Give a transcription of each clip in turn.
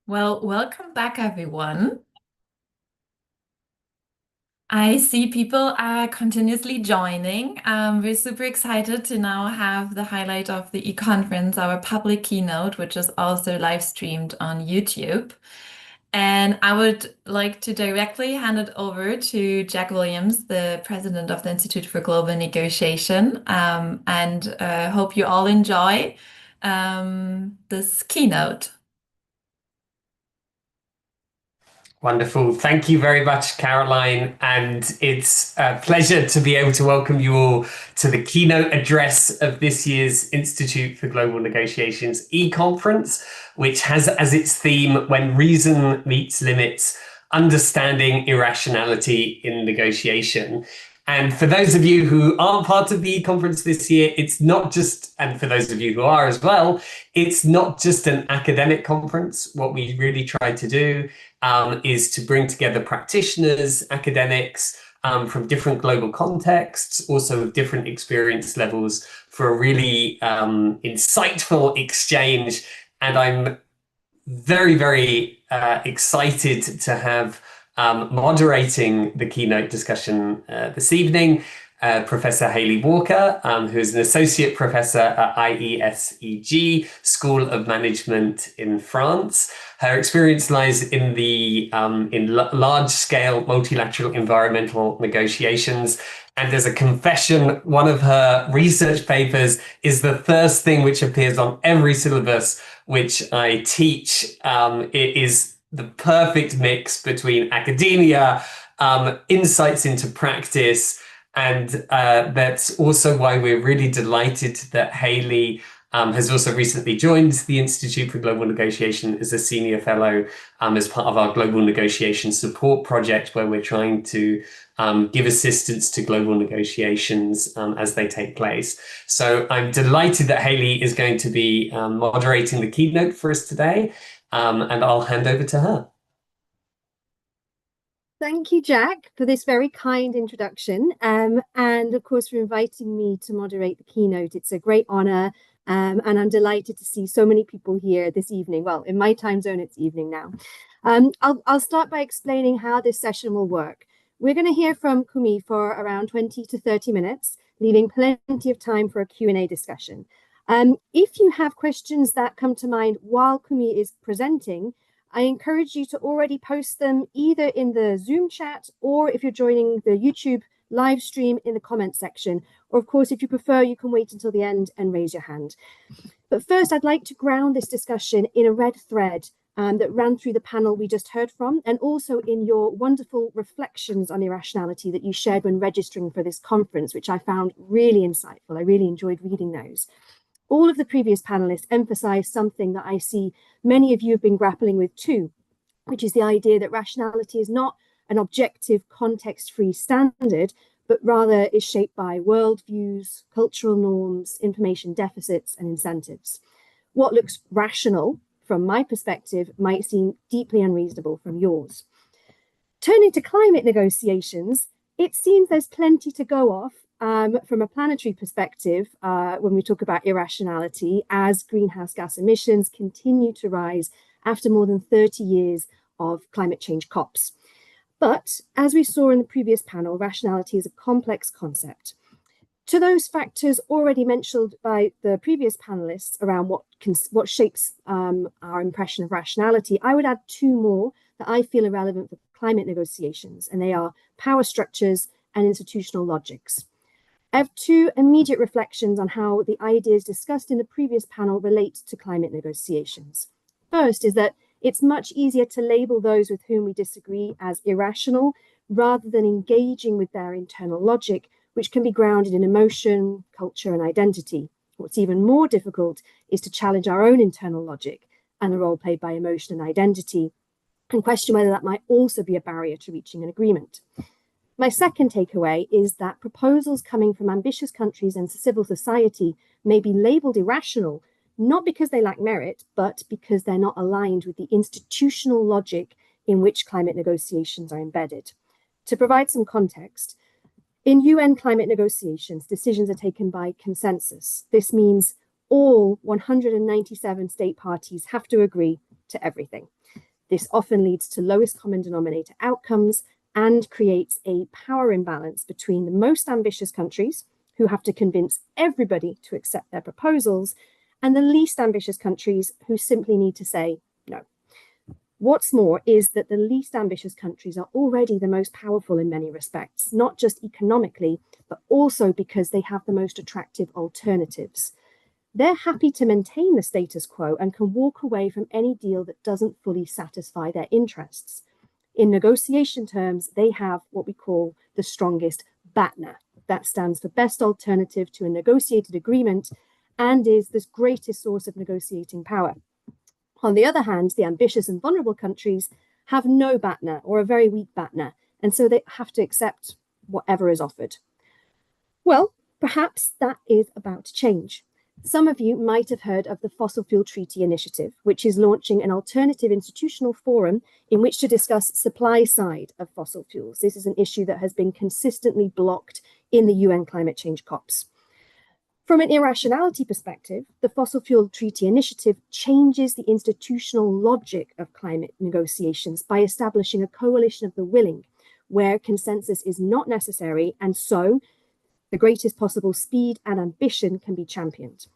Well, welcome back, everyone. I see people are continuously joining. We're super excited to now have the highlight of the e-conference, our public keynote, which is also live streamed on YouTube. And I would like to directly hand it over to Jack Williams, the president of the Institute for Global Negotiation, and hope you all enjoy this keynote. Wonderful. Thank you very much, Caroline. And it's a pleasure to be able to welcome you all to the keynote address of this year's Institute for Global Negotiations e-conference, which has as its theme, When Reason Meets Limits, Understanding Irrationality in Negotiation. And for those of you who aren't part of the e-conference this year, it's not just, and for those of you who are as well, it's not just an academic conference. What we really try to do is to bring together practitioners, academics from different global contexts, also with different experience levels for a really insightful exchange. And I'm very, very excited to have moderating the keynote discussion this evening, Professor Hayley Walker, who is an associate professor at IESEG School of Management in France. Her experience lies in the large-scale multilateral environmental negotiations. And as a confession, one of her research papers is the first thing which appears on every syllabus which I teach. It is the perfect mix between academia, insights into practice, and that's also why we're really delighted that Hayley has also recently joined the Institute for Global Negotiation as a senior fellow as part of our Global Negotiation Support Project, where we're trying to give assistance to global negotiations as they take place. So I'm delighted that Hayley is going to be moderating the keynote for us today, and I'll hand over to her. Thank you, Jack, for this very kind introduction, and of course for inviting me to moderate the keynote. It's a great honor, and I'm delighted to see so many people here this evening. Well, in my time zone, it's evening now. I'll start by explaining how this session will work. We're going to hear from Kumi for around 20 to 30 minutes, leaving plenty of time for a Q&A discussion. If you have questions that come to mind while Kumi is presenting, I encourage you to already post them either in the Zoom chat, or if you're joining the YouTube live stream, in the comment section. Or of course, if you prefer, you can wait until the end and raise your hand. But first, I'd like to ground this discussion in a red thread that ran through the panel we just heard from, and also in your wonderful reflections on irrationality that you shared when registering for this conference, which I found really insightful. I really enjoyed reading those. All of the previous panelists emphasized something that I see many of you have been grappling with too, which is the idea that rationality is not an objective, context-free standard, but rather is shaped by worldviews, cultural norms, information deficits, and incentives. What looks rational from my perspective might seem deeply unreasonable from yours. Turning to climate negotiations, it seems there's plenty to go off from a planetary perspective when we talk about irrationality, as greenhouse gas emissions continue to rise after more than 30 years of climate change COPs. But as we saw in the previous panel, rationality is a complex concept. To those factors already mentioned by the previous panelists around what shapes our impression of rationality, I would add two more that I feel are relevant for climate negotiations, and they are power structures and institutional logics. I have two immediate reflections on how the ideas discussed in the previous panel relate to climate negotiations. First is that it's much easier to label those with whom we disagree as irrational rather than engaging with their internal logic, which can be grounded in emotion, culture, and identity. What's even more difficult is to challenge our own internal logic and the role played by emotion and identity, and question whether that might also be a barrier to reaching an agreement. My second takeaway is that proposals coming from ambitious countries and civil society may be labeled irrational, not because they lack merit, but because they're not aligned with the institutional logic in which climate negotiations are embedded. To provide some context, in UN climate negotiations, decisions are taken by consensus. This means all 197 state parties have to agree to everything. This often leads to lowest common denominator outcomes and creates a power imbalance between the most ambitious countries, who have to convince everybody to accept their proposals, and the least ambitious countries who simply need to say no. What's more is that the least ambitious countries are already the most powerful in many respects, not just economically, but also because they have the most attractive alternatives. They're happy to maintain the status quo and can walk away from any deal that doesn't fully satisfy their interests. In negotiation terms, they have what we call the strongest BATNA. That stands for Best Alternative to a Negotiated Agreement and is the greatest source of negotiating power. On the other hand, the ambitious and vulnerable countries have no BATNA or a very weak BATNA, and so they have to accept whatever is offered. Well, perhaps that is about to change. Some of you might have heard of the Fossil Fuel Treaty initiative, which is launching an alternative institutional forum in which to discuss supply side of fossil fuels. This is an issue that has been consistently blocked in the UN climate change COPs. From an irrationality perspective, the Fossil Fuel Treaty initiative changes the institutional logic of climate negotiations by establishing a coalition of the willing, where consensus is not necessary, and so the greatest possible speed and ambition can be championed.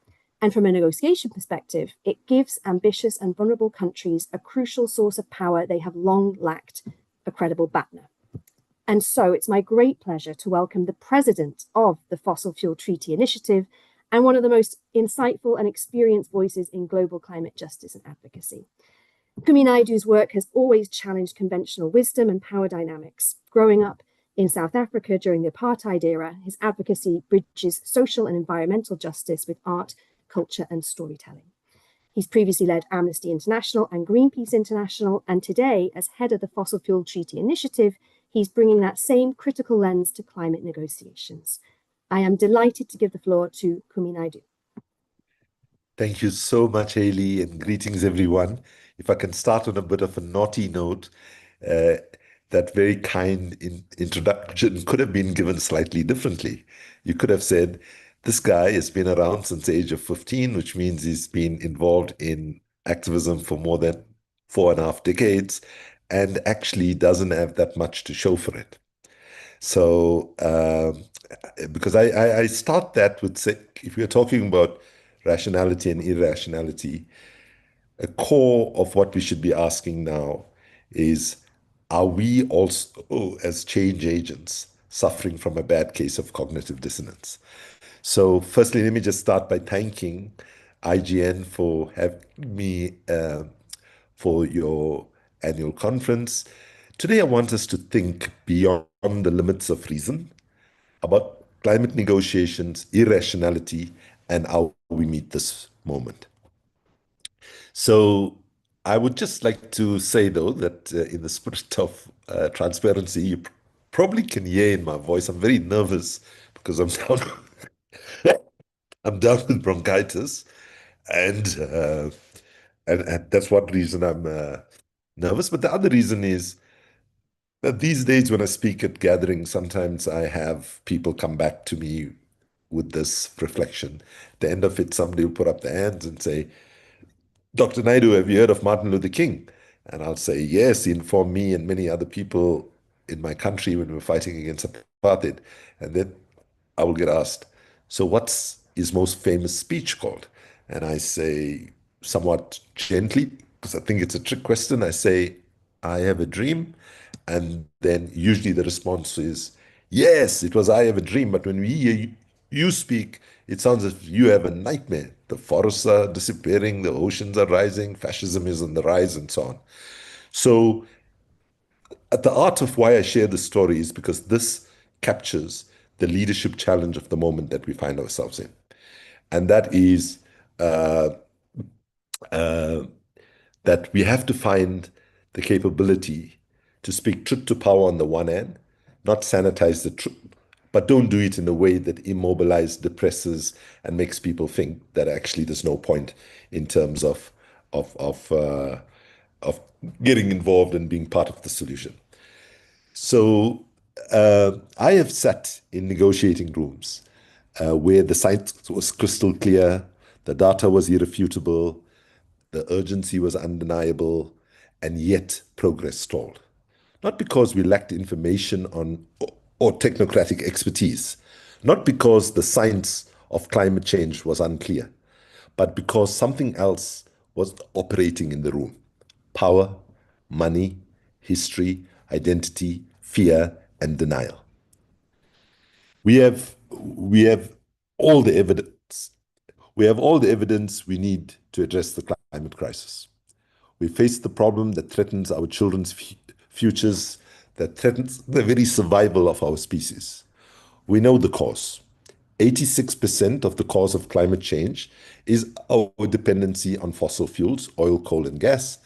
And from a negotiation perspective, it gives ambitious and vulnerable countries a crucial source of power they have long lacked, a credible BATNA. And so it's my great pleasure to welcome the president of the Fossil Fuel Treaty Initiative and one of the most insightful and experienced voices in global climate justice and advocacy. Kumi Naidoo's work has always challenged conventional wisdom and power dynamics. Growing up in South Africa during the apartheid era, his advocacy bridges social and environmental justice with art, culture, and storytelling. He's previously led Amnesty International and Greenpeace International, and today, as head of the Fossil Fuel Treaty Initiative, he's bringing that same critical lens to climate negotiations. I am delighted to give the floor to Kumi Naidoo. Thank you so much, Hayley, and greetings, everyone. If I can start on a bit of a naughty note, that very kind introduction could have been given slightly differently. You could have said, this guy has been around since the age of 15, which means he's been involved in activism for more than 4.5 decades and actually doesn't have that much to show for it. So, because I start that with, say, if we're talking about rationality and irrationality, a core of what we should be asking now is, are we also, as change agents, suffering from a bad case of cognitive dissonance? So firstly, let me just start by thanking IGN for having me for your annual conference. Today, I want us to think beyond the limits of reason about climate negotiations, irrationality, and how we meet this moment. So I would just like to say, though, that in the spirit of transparency, you probably can hear in my voice, I'm very nervous because I'm down with bronchitis, and that's one reason I'm nervous. But the other reason is that these days when I speak at gatherings, sometimes I have people come back to me with this reflection. At the end of it, somebody will put up their hands and say, Dr. Naidoo, have you heard of Martin Luther King? And I'll say, yes, he informed me and many other people in my country when we were fighting against apartheid. And then I will get asked, so what's his most famous speech called? And I say, somewhat gently, because I think it's a trick question, I say, I have a dream. And then usually the response is, yes, it was I have a dream. But when we hear you speak, it sounds as if you have a nightmare. The forests are disappearing, the oceans are rising, fascism is on the rise, and so on. So at the heart of why I share this story is because this captures the leadership challenge of the moment that we find ourselves in. And that is that we have to find the capability to speak truth to power on the one hand, not sanitize the truth, but don't do it in a way that immobilizes, depresses, and makes people think that actually there's no point in terms of getting involved and being part of the solution. So I have sat in negotiating rooms where the science was crystal clear, the data was irrefutable, the urgency was undeniable, and yet progress stalled. Not because we lacked information on or technocratic expertise, not because the science of climate change was unclear, but because something else was operating in the room: power, money, history, identity, fear, and denial. We have all the evidence. We have all the evidence we need to address the climate crisis. We face the problem that threatens our children's futures, that threatens the very survival of our species. We know the cause. 86% of the cause of climate change is our dependency on fossil fuels, oil, coal, and gas.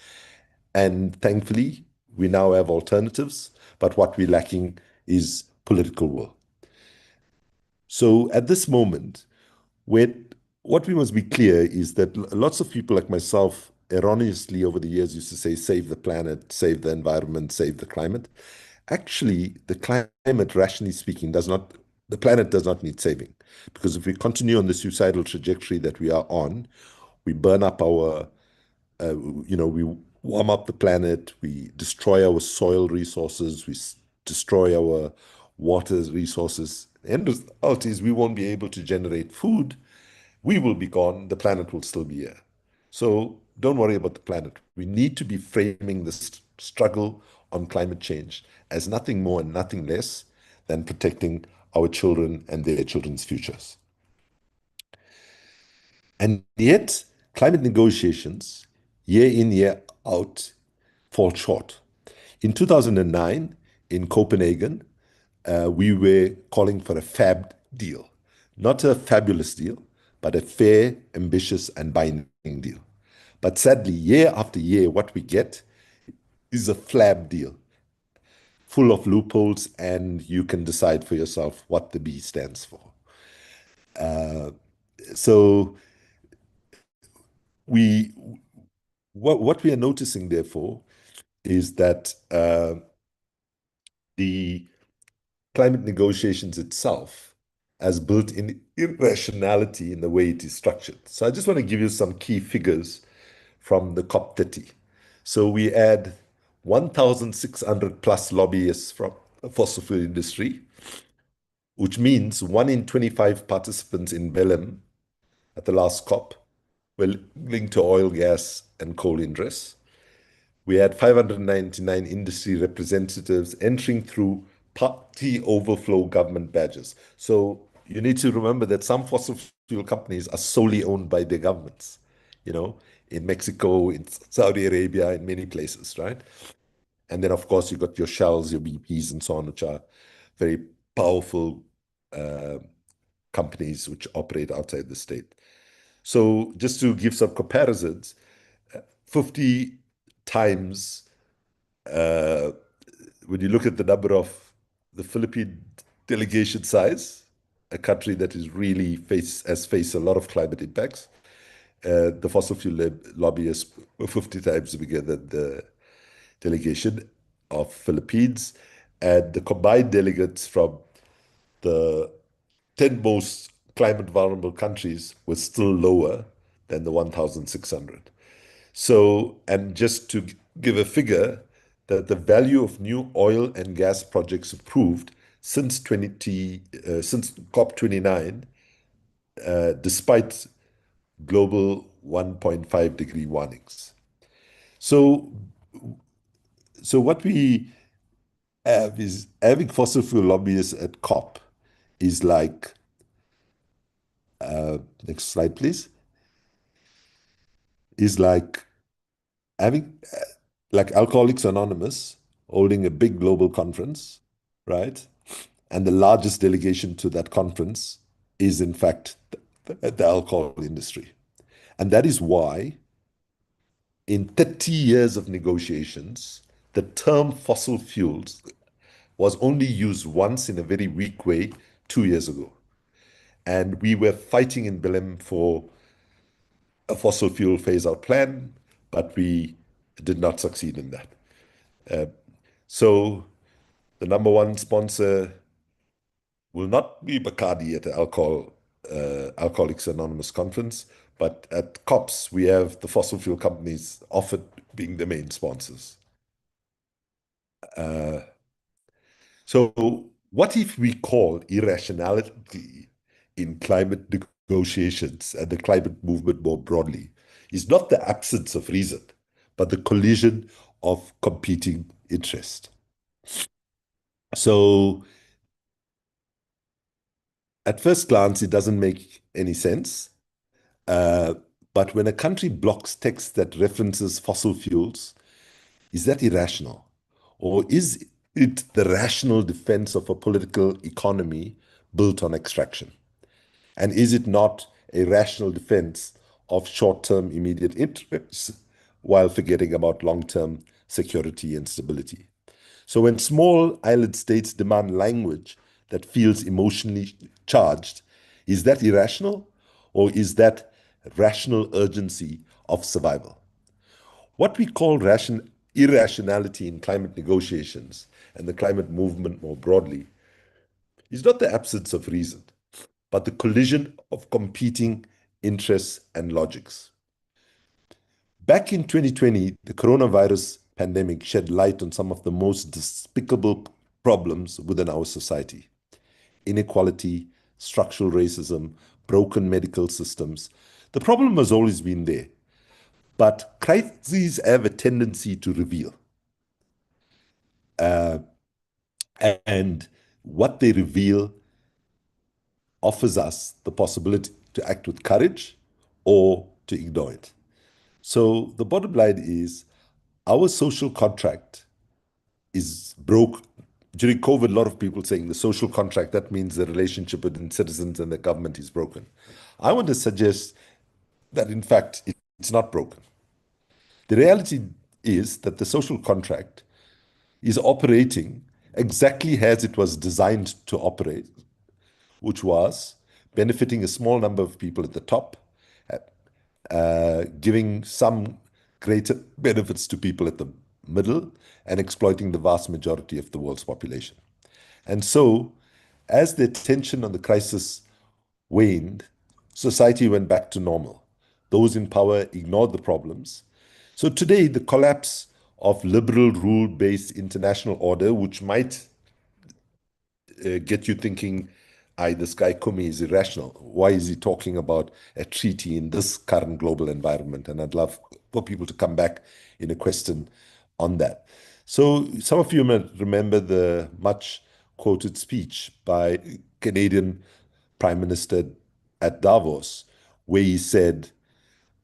And thankfully, we now have alternatives, but what we're lacking is political will. So at this moment, what we must be clear is that lots of people like myself erroneously over the years used to say, save the planet, save the environment, save the climate. Actually, the climate, rationally speaking, the planet does not need saving. Because if we continue on the suicidal trajectory that we are on, we burn up we warm up the planet, we destroy our soil resources, we destroy our water resources. The end result is we won't be able to generate food. We will be gone, the planet will still be here. So don't worry about the planet. We need to be framing this struggle on climate change as nothing more and nothing less than protecting our children and their children's futures. And yet, climate negotiations, year in, year out, fall short. In 2009, in Copenhagen, we were calling for a fab deal, not a fabulous deal, but a fair, ambitious, and binding deal. But sadly, year after year, what we get is a flab deal, full of loopholes, and you can decide for yourself what the B stands for. So what we are noticing, therefore, is that the climate negotiations itself has built-in irrationality in the way it is structured. So I just want to give you some key figures from the COP30. So we had 1,600 plus lobbyists from the fossil fuel industry, which means 1 in 25 participants in Belém at the last COP were linked to oil, gas, and coal interests. We had 599 industry representatives entering through party overflow government badges. So you need to remember that some fossil fuel companies are solely owned by their governments, in Mexico, in Saudi Arabia, in many places, right? And then, of course, you got your Shells, your BPs, and so on, which are very powerful companies which operate outside the state. So just to give some comparisons, 50 times, when you look at the number of the Philippine delegation size, a country that is really has faced a lot of climate impacts, the fossil fuel lobbyists were 50 times bigger than the delegation of Philippines, and the combined delegates from the 10 most climate vulnerable countries were still lower than the 1,600. So, and just to give a figure, that the value of new oil and gas projects approved since COP29, despite global 1.5 degree warnings. So what we have is having fossil fuel lobbyists at COP is like, next slide, please, is like having like Alcoholics Anonymous holding a big global conference, right? And the largest delegation to that conference is, in fact, the alcohol industry. And that is why, in 30 years of negotiations, the term fossil fuels was only used once in a very weak way 2 years ago. And we were fighting in Belém for a fossil fuel phase-out plan, but we did not succeed in that. So the number one sponsor will not be Bacardi at the Alcoholics Anonymous conference, but at COPs, we have the fossil fuel companies offered being the main sponsors. So what if we call irrationality in climate negotiations and the climate movement more broadly is not the absence of reason, but the collision of competing interest? So at first glance, it doesn't make any sense. But when a country blocks text that references fossil fuels, is that irrational? Or is it the rational defense of a political economy built on extraction? And is it not a rational defense of short-term immediate interests while forgetting about long-term security and stability? So when small island states demand language that feels emotionally charged, is that irrational? Or is that rational urgency of survival? What we call irrationality in climate negotiations and the climate movement more broadly is not the absence of reason, but the collision of competing interests and logics. Back in 2020, the coronavirus pandemic shed light on some of the most despicable problems within our society: inequality, structural racism, broken medical systems. The problem has always been there, but crises have a tendency to reveal. And what they reveal offers us the possibility to act with courage or to ignore it. So the bottom line is our social contract is broke. During COVID, a lot of people saying the social contract, that means the relationship between citizens and the government is broken. I want to suggest that, in fact, it's not broken. The reality is that the social contract is operating exactly as it was designed to operate, which was benefiting a small number of people at the top, giving some greater benefits to people at the middle, and exploiting the vast majority of the world's population. And so, as the attention on the crisis waned, society went back to normal. Those in power ignored the problems. So today, the collapse of liberal rule-based international order, which might get you thinking, this guy Kumi is irrational. Why is he talking about a treaty in this current global environment? And I'd love for people to come back in a question on that. So some of you might remember the much quoted speech by Canadian Prime Minister at Davos, where he said,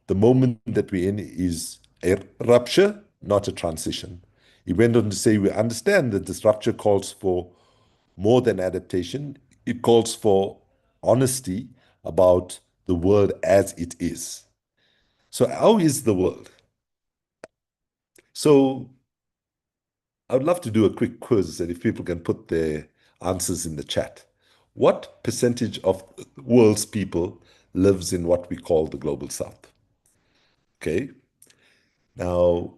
the moment that we're in is a rupture, not a transition. He went on to say, we understand that this rupture calls for more than adaptation. It calls for honesty about the world as it is. So how is the world? So I would love to do a quick quiz, and if people can put their answers in the chat. What percentage of the world's people lives in what we call the global south? Okay. Now,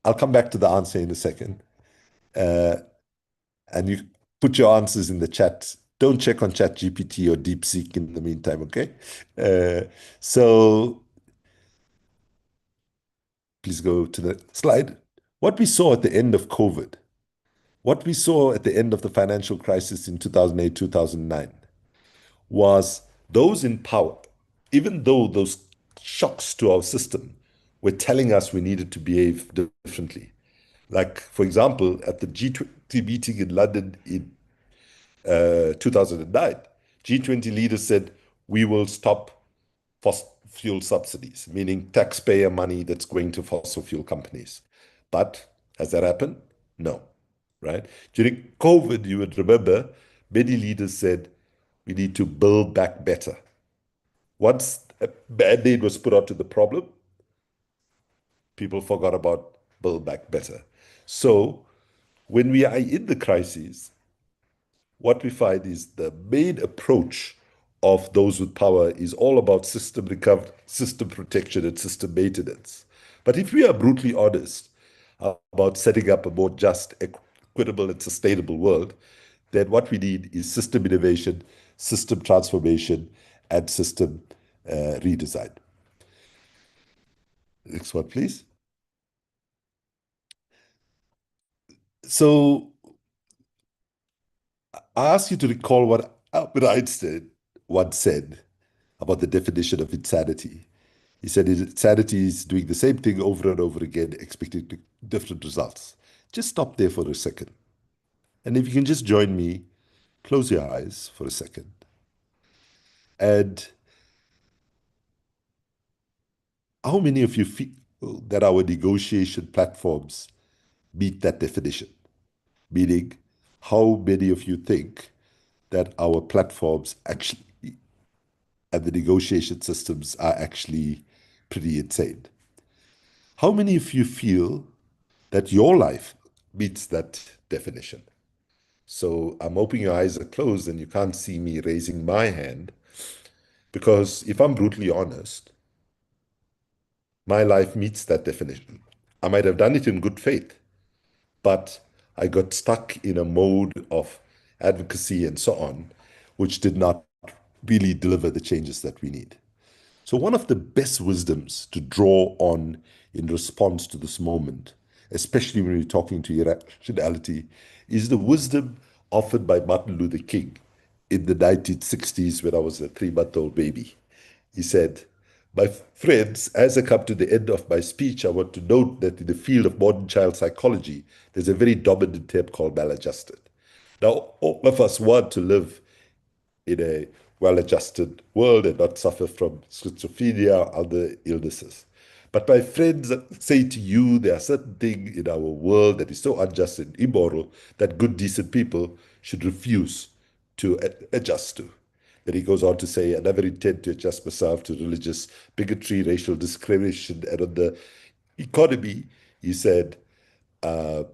I'll come back to the answer in a second. And you put your answers in the chat. Don't check on ChatGPT or DeepSeek in the meantime, okay? So please go to the slide. What we saw at the end of COVID, what we saw at the end of the financial crisis in 2008, 2009, was those in power, even though those shocks to our system were telling us we needed to behave differently. Like, for example, at the G20 meeting in London in 2009, G20 leaders said, we will stop fossil fuel subsidies, meaning taxpayer money that's going to fossil fuel companies. But has that happened? No, right? During COVID, you would remember, many leaders said, we need to build back better. Once a band-aid was put onto the problem, people forgot about build back better. So when we are in the crises, what we find is the main approach of those with power is all about system recovery, system protection, and system maintenance. But if we are brutally honest about setting up a more just, equitable, and sustainable world, then what we need is system innovation, system transformation, and system redesign. Next one, please. So I ask you to recall what Albert Einstein once said about the definition of insanity. He said insanity is doing the same thing over and over again, expecting different results. Just stop there for a second. And if you can just join me, close your eyes for a second. And how many of you feel that our negotiation platforms meet that definition? Meaning, how many of you think that our platforms actually and the negotiation systems are actually pretty insane? How many of you feel that your life meets that definition? So I'm hoping your eyes are closed and you can't see me raising my hand, because if I'm brutally honest, my life meets that definition. I might have done it in good faith, but I got stuck in a mode of advocacy and so on, which did not really deliver the changes that we need. So one of the best wisdoms to draw on in response to this moment, especially when we're talking to irrationality, is the wisdom offered by Martin Luther King in the 1960s when I was a 3-month-old baby. He said, "My friends, as I come to the end of my speech, I want to note that in the field of modern child psychology, there's a very dominant term called maladjusted. Now, all of us want to live in a well-adjusted world and not suffer from schizophrenia or other illnesses. But my friends say to you, there are certain things in our world that is so unjust and immoral that good, decent people should refuse to adjust to." Then he goes on to say, "I never intend to adjust myself to religious bigotry, racial discrimination, and on the economy," he said, "I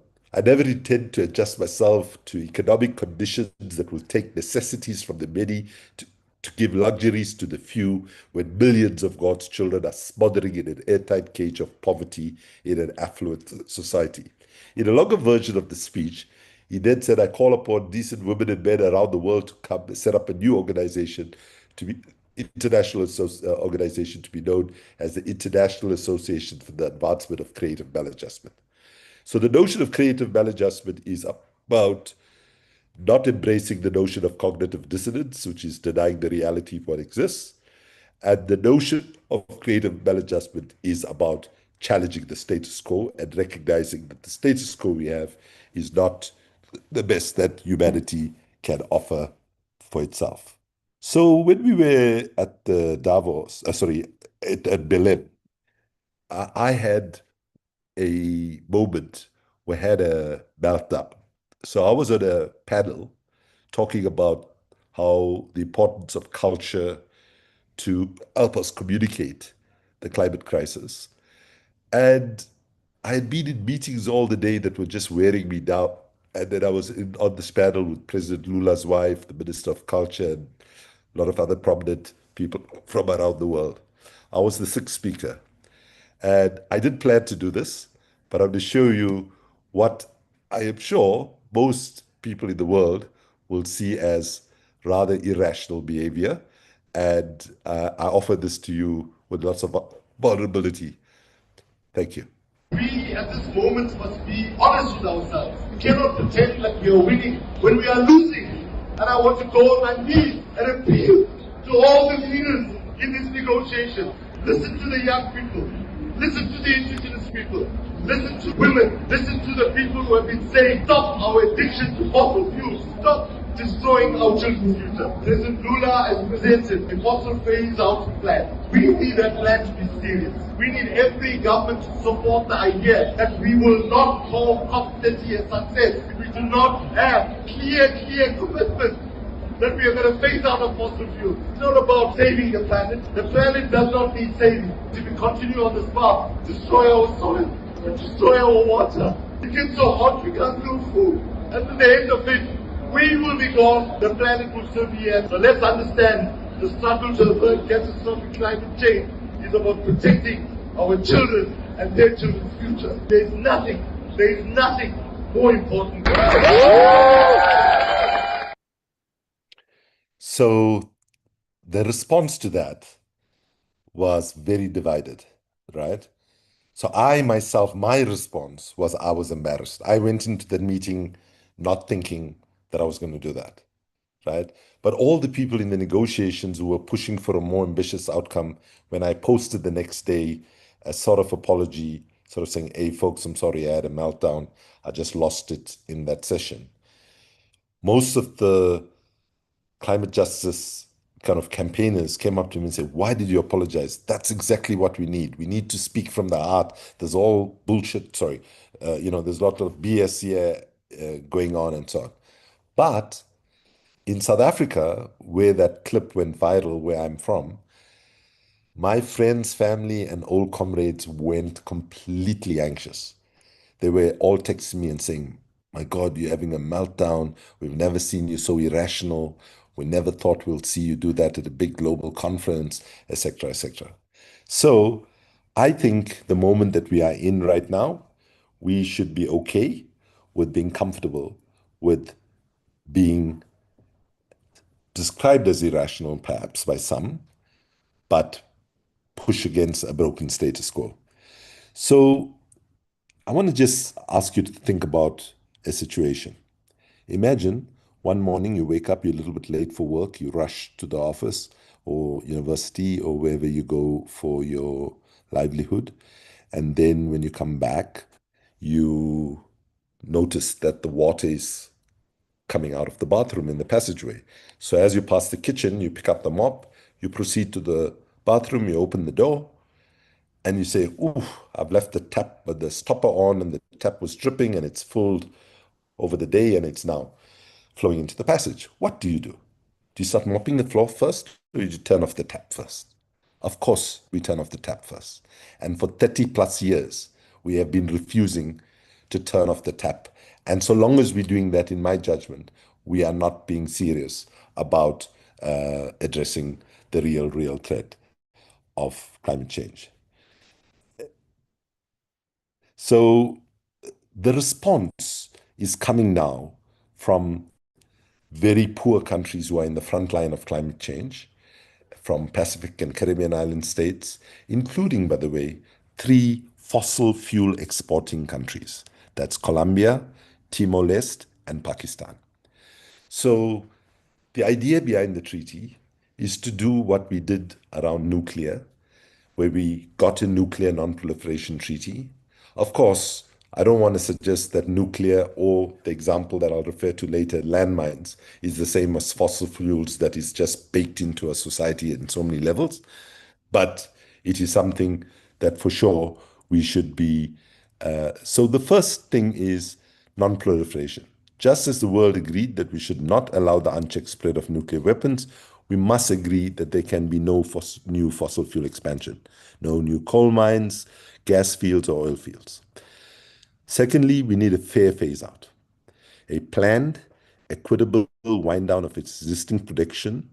never intend to adjust myself to economic conditions that will take necessities from the many to give luxuries to the few when millions of God's children are smothering in an airtight cage of poverty in an affluent society." In a longer version of the speech, he then said, "I call upon decent women and men around the world to come and set up a new organization to be organization to be known as the International Association for the Advancement of Creative Maladjustment." So the notion of creative maladjustment is about not embracing the notion of cognitive dissonance, which is denying the reality of what exists. And the notion of creative maladjustment is about challenging the status quo and recognizing that the status quo we have is not the best that humanity can offer for itself. So when we were at the at Berlin, I had a moment where I had a meltdown. So I was on a panel talking about how the importance of culture to help us communicate the climate crisis. And I had been in meetings all the day that were just wearing me down. And then I was on this panel with President Lula's wife, the Minister of Culture, and a lot of other prominent people from around the world. I was the sixth speaker. And I didn't plan to do this, but I'm going to show you what I am sure most people in the world will see as rather irrational behavior. And I offer this to you with lots of vulnerability. Thank you. We at this moment must be honest with ourselves. We cannot pretend like we are winning when we are losing. And I want to go on my knees and appeal to all the leaders in this negotiation. Listen to the young people. Listen to the indigenous people. Listen to women. Listen to the people who have been saying, stop our addiction to fossil fuels. Stop destroying our children's future. President Lula has presented a fossil phase-out plan. We need that plan to be serious. We need every government to support the idea that we will not call COP30 a success if we do not have clear commitment that we are going to phase out of fossil fuels. It's not about saving the planet. The planet does not need saving. If we continue on this path, destroy our soil and destroy our water. It gets so hot we can't grow food. And at the end of it, we will be gone, the planet will still be here. So let's understand the struggle to avert catastrophic climate change is about protecting our children and their children's future. There is nothing more important. So the response to that was very divided, right? So I myself, my response was I was embarrassed. I went into the meeting not thinking that I was going to do that, right? But all the people in the negotiations who were pushing for a more ambitious outcome, when I posted the next day a sort of apology, sort of saying, hey, folks, I'm sorry I had a meltdown. I just lost it in that session. Most of the climate justice kind of campaigners came up to me and said, why did you apologize? That's exactly what we need. We need to speak from the heart. There's all bullshit, sorry, there's a lot of BS here going on and so on. But in South Africa, where that clip went viral, where I'm from, my friends, family, and old comrades went completely anxious. They were all texting me and saying, my God, you're having a meltdown. We've never seen you so irrational. We never thought we'll see you do that at a big global conference, etc., etc. So I think the moment that we are in right now, we should be okay with being comfortable with being described as irrational, perhaps by some, but push against a broken status quo. So I want to just ask you to think about a situation. Imagine one morning you wake up, you're a little bit late for work, you rush to the office or university or wherever you go for your livelihood. And then when you come back, you notice that the water is coming out of the bathroom in the passageway. So as you pass the kitchen, you pick up the mop, you proceed to the bathroom, you open the door, and you say, ooh, I've left the tap, but the stopper on and the tap was dripping and it's filled over the day and it's now flowing into the passage. What do? Do you start mopping the floor first or do you turn off the tap first? Of course, we turn off the tap first. And for 30 plus years, we have been refusing to turn off the tap. And so long as we're doing that, in my judgment, we are not being serious about addressing the real threat of climate change. So the response is coming now from very poor countries who are in the front line of climate change, from Pacific and Caribbean island states, including, by the way, 3 fossil fuel exporting countries. That's Colombia, Timor-Leste, and Pakistan. So the idea behind the treaty is to do what we did around nuclear, where we got a nuclear non-proliferation treaty. Of course, I don't want to suggest that nuclear or the example that I'll refer to later, landmines, is the same as fossil fuels that is just baked into our society in so many levels. But it is something that for sure we should be. So the first thing is non-proliferation. Just as the world agreed that we should not allow the unchecked spread of nuclear weapons, we must agree that there can be no new fossil fuel expansion, no new coal mines, gas fields, or oil fields. Secondly, we need a fair phase out, a planned, equitable wind down of its existing production,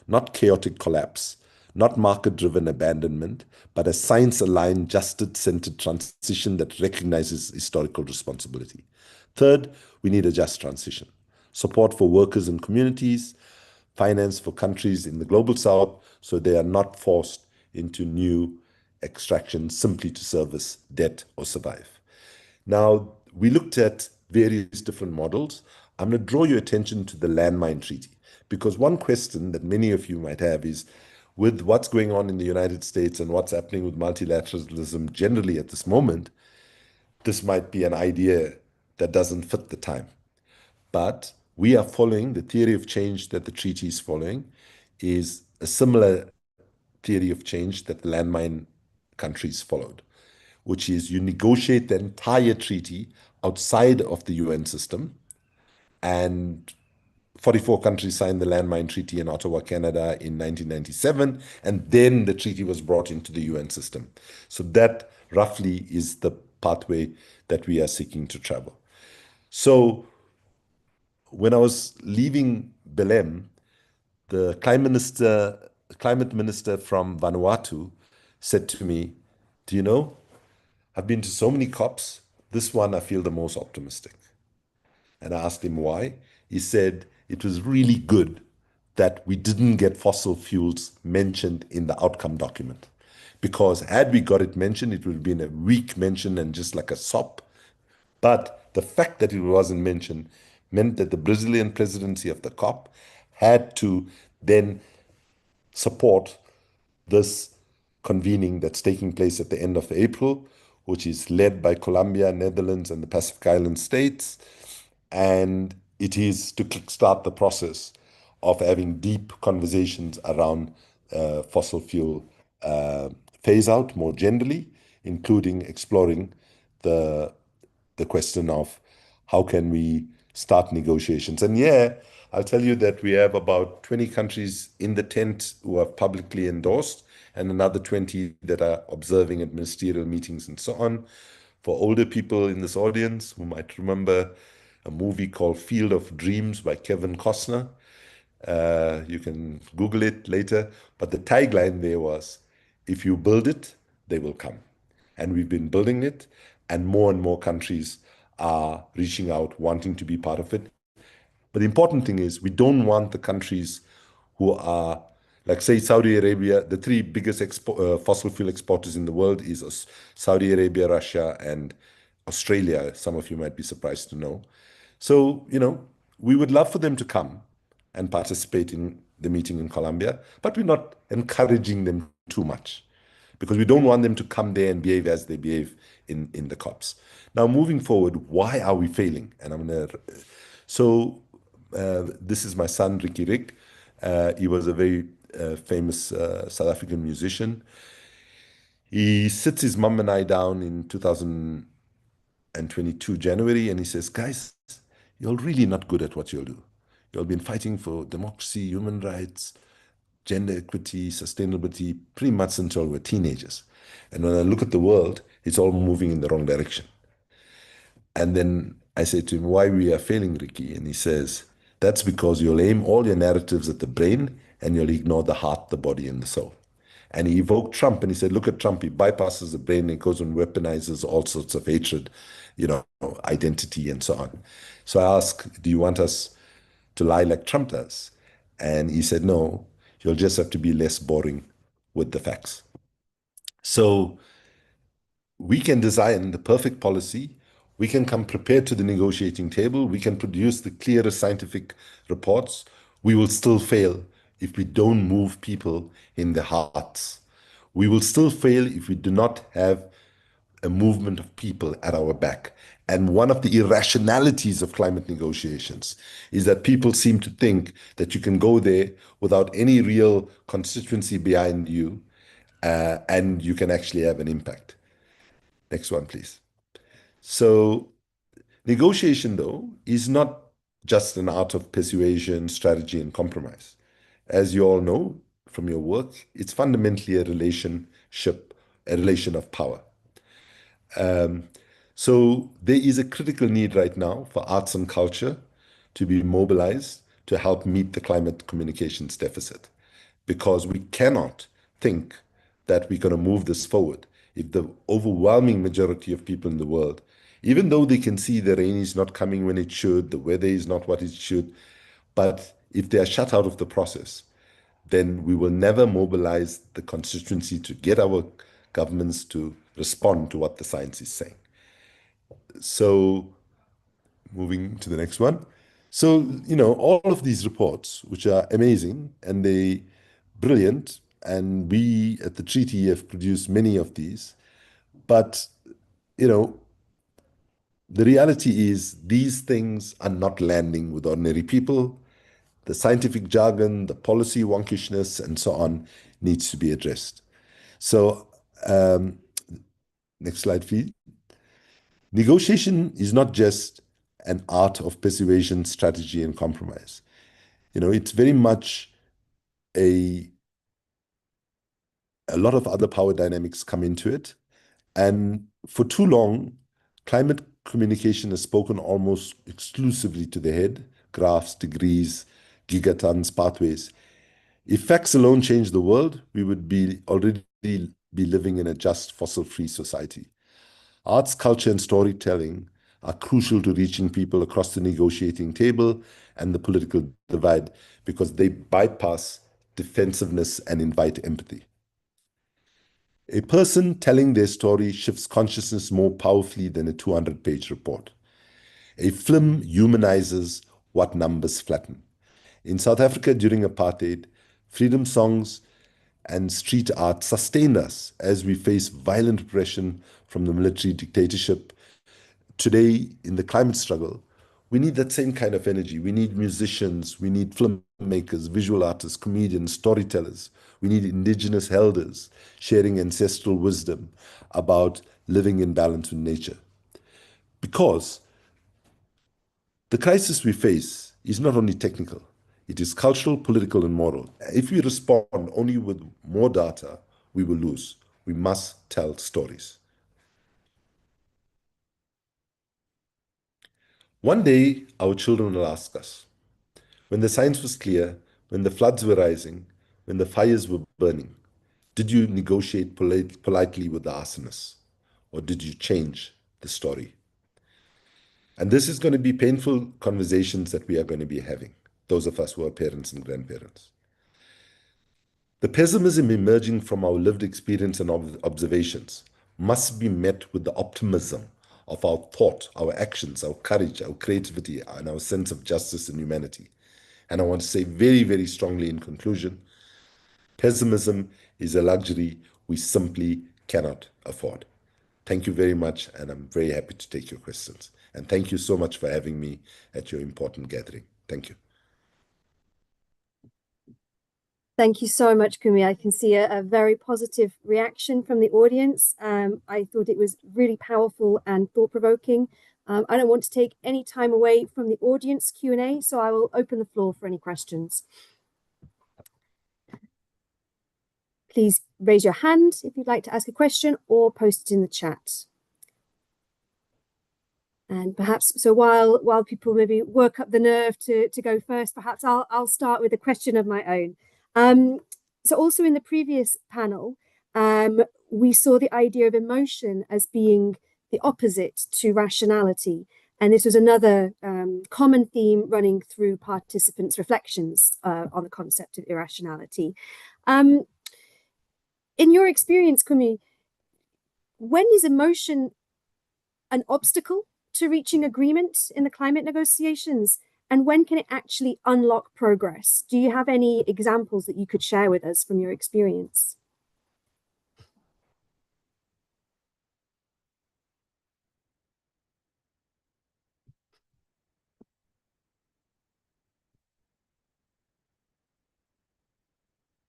not chaotic collapse, not market-driven abandonment, but a science-aligned, justice-centered transition that recognizes historical responsibility. Third, we need a just transition, support for workers and communities, finance for countries in the global south so they are not forced into new extraction simply to service debt or survive. Now, we looked at various different models. I'm going to draw your attention to the landmine treaty, because one question that many of you might have is, with what's going on in the United States and what's happening with multilateralism generally at this moment, this might be an idea that doesn't fit the time. But we are following the theory of change that the treaty is following is a similar theory of change that the landmine countries followed, which is you negotiate the entire treaty outside of the UN system. And 44 countries signed the landmine treaty in Ottawa, Canada in 1997, and then the treaty was brought into the UN system. So that roughly is the pathway that we are seeking to travel. So when I was leaving Belém, the climate minister from Vanuatu said to me, do you know, I've been to so many COPs, this one I feel the most optimistic. And I asked him why. He said it was really good that we didn't get fossil fuels mentioned in the outcome document, because had we got it mentioned, it would have been a weak mention and just like a sop. But the fact that it wasn't mentioned meant that the Brazilian presidency of the COP had to then support this convening that's taking place at the end of April, which is led by Colombia, Netherlands, and the Pacific Island states. And it is to kickstart the process of having deep conversations around fossil fuel phase out more generally, including exploring the question of how can we start negotiations. And yeah, I'll tell you that we have about 20 countries in the tent who have publicly endorsed, and another 20 that are observing at ministerial meetings and so on. For older people in this audience who might remember a movie called Field of Dreams by Kevin Costner, you can Google it later, but the tagline there was, if you build it, they will come. And we've been building it, and more countries are reaching out, wanting to be part of it. But the important thing is we don't want the countries who are, like say Saudi Arabia, the three biggest fossil fuel exporters in the world is Saudi Arabia, Russia, and Australia. Some of you might be surprised to know. So, we would love for them to come and participate in the meeting in Colombia, but we're not encouraging them too much because we don't want them to come there and behave as they behave in the COPs. Now, moving forward, why are we failing? And this is my son, Ricky Rick. He was a very famous South African musician. He sits his mum and I down in 2022 January, and he says, guys, you're really not good at what you'll do. You've been fighting for democracy, human rights, gender equity, sustainability, pretty much since we were teenagers. And when I look at the world, it's all moving in the wrong direction. And then I say to him, why we are failing, Ricky? And he says, that's because you'll aim all your narratives at the brain and you'll ignore the heart, the body, and the soul. And he evoked Trump and he said, look at Trump, he bypasses the brain and goes and weaponizes all sorts of hatred, identity and so on. So I asked, do you want us to lie like Trump does? And he said, no, you'll just have to be less boring with the facts. So we can design the perfect policy. We can come prepared to the negotiating table. We can produce the clearest scientific reports. We will still fail if we don't move people in their hearts. We will still fail if we do not have a movement of people at our back. And one of the irrationalities of climate negotiations is that people seem to think that you can go there without any real constituency behind you, and you can actually have an impact. Next one, please. So negotiation, though, is not just an art of persuasion, strategy, and compromise. As you all know from your work, it's fundamentally a relation of power. So there is a critical need right now for arts and culture to be mobilized to help meet the climate communications deficit, because we cannot think that we're going to move this forward if the overwhelming majority of people in the world, even though they can see the rain is not coming when it should, the weather is not what it should, but if they are shut out of the process, then we will never mobilize the constituency to get our governments to respond to what the science is saying. So moving to the next one. So, all of these reports, which are amazing and they brilliant, and we at the treaty have produced many of these, but, the reality is these things are not landing with ordinary people. The scientific jargon, the policy wonkishness, and so on needs to be addressed. So, next slide, please. Negotiation is not just an art of persuasion, strategy, and compromise. It's very much a lot of other power dynamics come into it. And for too long, climate communication has spoken almost exclusively to the head: graphs, degrees, gigatons, pathways. If facts alone change the world, we would already be living in a just fossil-free society. Arts, culture, and storytelling are crucial to reaching people across the negotiating table and the political divide because they bypass defensiveness and invite empathy. A person telling their story shifts consciousness more powerfully than a 200-page report. A film humanizes what numbers flatten. In South Africa during apartheid, freedom songs and street art sustained us as we face violent repression from the military dictatorship. Today, in the climate struggle, we need that same kind of energy. We need musicians, we need filmmakers, visual artists, comedians, storytellers. We need indigenous elders sharing ancestral wisdom about living in balance with nature. Because the crisis we face is not only technical, it is cultural, political, and moral. If we respond only with more data, we will lose. We must tell stories. One day, our children will ask us, when the science was clear, when the floods were rising, when the fires were burning, did you negotiate politely with the arsonists? Or did you change the story? And this is going to be painful conversations that we are going to be having, those of us who are parents and grandparents. The pessimism emerging from our lived experience and observations must be met with the optimism of our thought, our actions, our courage, our creativity, and our sense of justice and humanity. And I want to say very, very strongly in conclusion, pessimism is a luxury we simply cannot afford. Thank you very much, and I'm very happy to take your questions. And thank you so much for having me at your important gathering. Thank you. Thank you so much, Kumi. I can see a very positive reaction from the audience. I thought it was really powerful and thought-provoking. I don't want to take any time away from the audience Q&A, so I will open the floor for any questions. Please raise your hand if you'd like to ask a question or post it in the chat. And perhaps, so while people maybe work up the nerve to go first, perhaps I'll start with a question of my own. So also in the previous panel, we saw the idea of emotion as being the opposite to rationality. And this was another common theme running through participants' reflections on the concept of irrationality. In your experience, Kumi, when is emotion an obstacle to reaching agreement in the climate negotiations? And when can it actually unlock progress? Do you have any examples that you could share with us from your experience?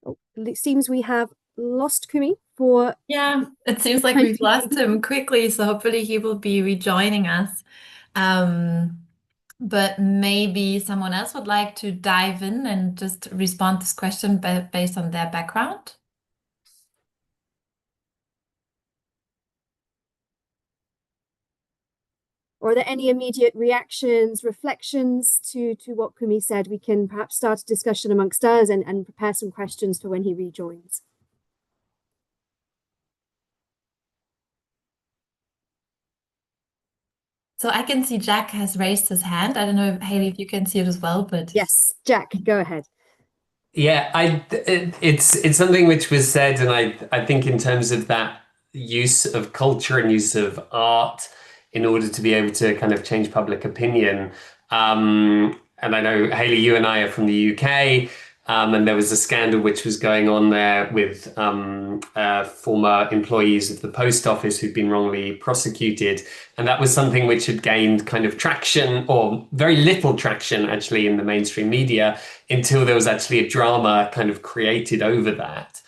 Oh, it seems we have lost Kumi for... Yeah, it seems like we've lost him quickly, so hopefully he will be rejoining us. But maybe someone else would like to dive in and just respond to this question based on their background. Or are there any immediate reactions, reflections to what Kumi said? We can perhaps start a discussion amongst us and prepare some questions for when he rejoins. So I can see Jack has raised his hand. I don't know, if, Haley, if you can see it as well, but... Yes, Jack, go ahead. Yeah, it's something which was said, and I think in terms of that use of culture and use of art in order to be able to kind of change public opinion. And I know, Haley, you and I are from the UK, and there was a scandal which was going on there with former employees of the post office who'd been wrongly prosecuted. And that was something which had gained kind of traction, or very little traction actually, in the mainstream media, until there was actually a drama kind of created over that,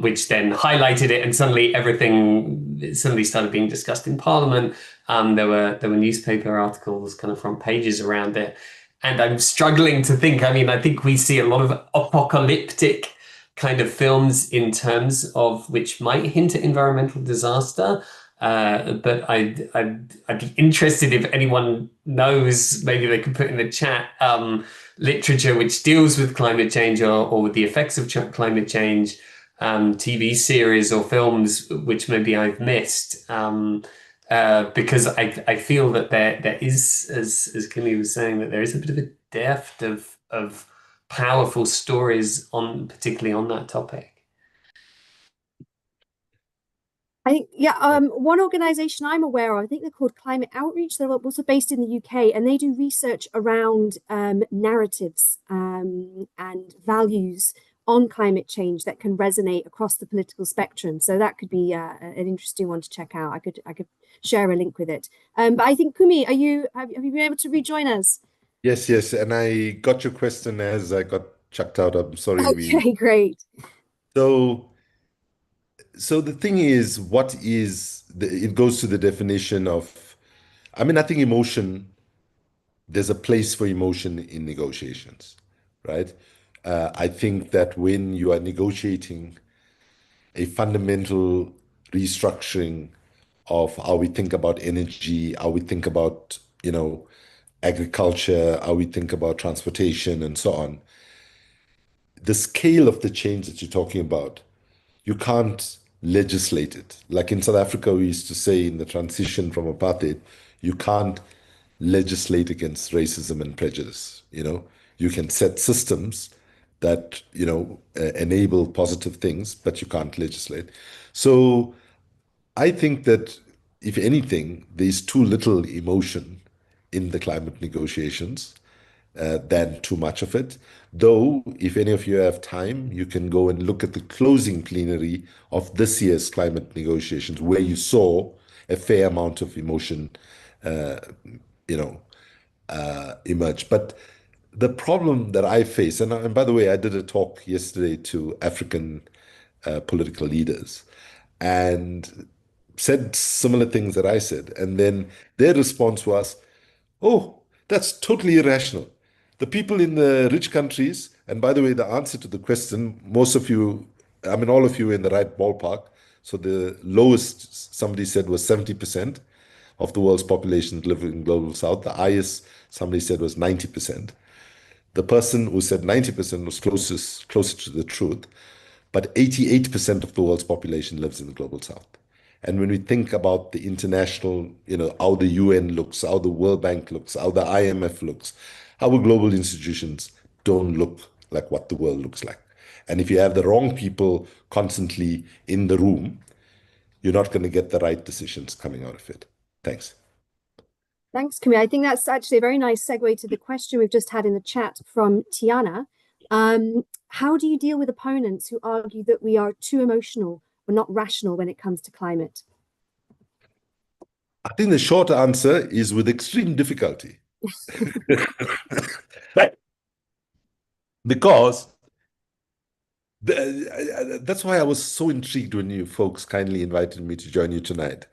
which then highlighted it, and suddenly everything suddenly started being discussed in Parliament. There were newspaper articles, kind of front pages around it. And I'm struggling to think, I mean, I think we see a lot of apocalyptic kind of films in terms of which might hint at environmental disaster. But I'd be interested if anyone knows, maybe they could put in the chat, literature which deals with climate change or with the effects of climate change, TV series or films which maybe I've missed. Because I feel that there is, as Kumi was saying, that there is a bit of a depth of powerful stories particularly on that topic. I think, yeah, one organization I'm aware of, I think they're called Climate Outreach. They're also based in the UK, and they do research around narratives and values on climate change that can resonate across the political spectrum. So that could be an interesting one to check out. I could share a link with it. But I think, Kumi, have you been able to rejoin us? Yes, yes. And I got your question as I got chucked out. I'm sorry. Okay, great. So so the thing is, it goes to the definition of, I mean, I think there's a place for emotion in negotiations, right? I think that when you are negotiating a fundamental restructuring of how we think about energy, how we think about, agriculture, how we think about transportation and so on, the scale of the change that you're talking about, you can't legislate it. Like in South Africa, we used to say in the transition from apartheid, you can't legislate against racism and prejudice. You can set systems that, enable positive things, but you can't legislate. So I think that if anything, there's too little emotion in the climate negotiations than too much of it. Though, if any of you have time, you can go and look at the closing plenary of this year's climate negotiations, where you saw a fair amount of emotion, uh, you know, emerge. But the problem that I face, and by the way, I did a talk yesterday to African political leaders and said similar things that I said. And then their response was, oh, that's totally irrational. The people in the rich countries, and by the way, the answer to the question, most of you, I mean, all of you are in the right ballpark. So the lowest somebody said was 70% of the world's population live in global south. The highest somebody said was 90%. The person who said 90% was closer to the truth, but 88% of the world's population lives in the global south. And when we think about the international, how the UN looks, how the World Bank looks, how the IMF looks, our global institutions don't look like what the world looks like. And if you have the wrong people constantly in the room, you're not going to get the right decisions coming out of it. Thanks. Thanks, Kumi. I think that's actually a very nice segue to the question we've just had in the chat from Tiana. How do you deal with opponents who argue that we are too emotional or not rational when it comes to climate? I think the short answer is with extreme difficulty. Because that's why I was so intrigued when you folks kindly invited me to join you tonight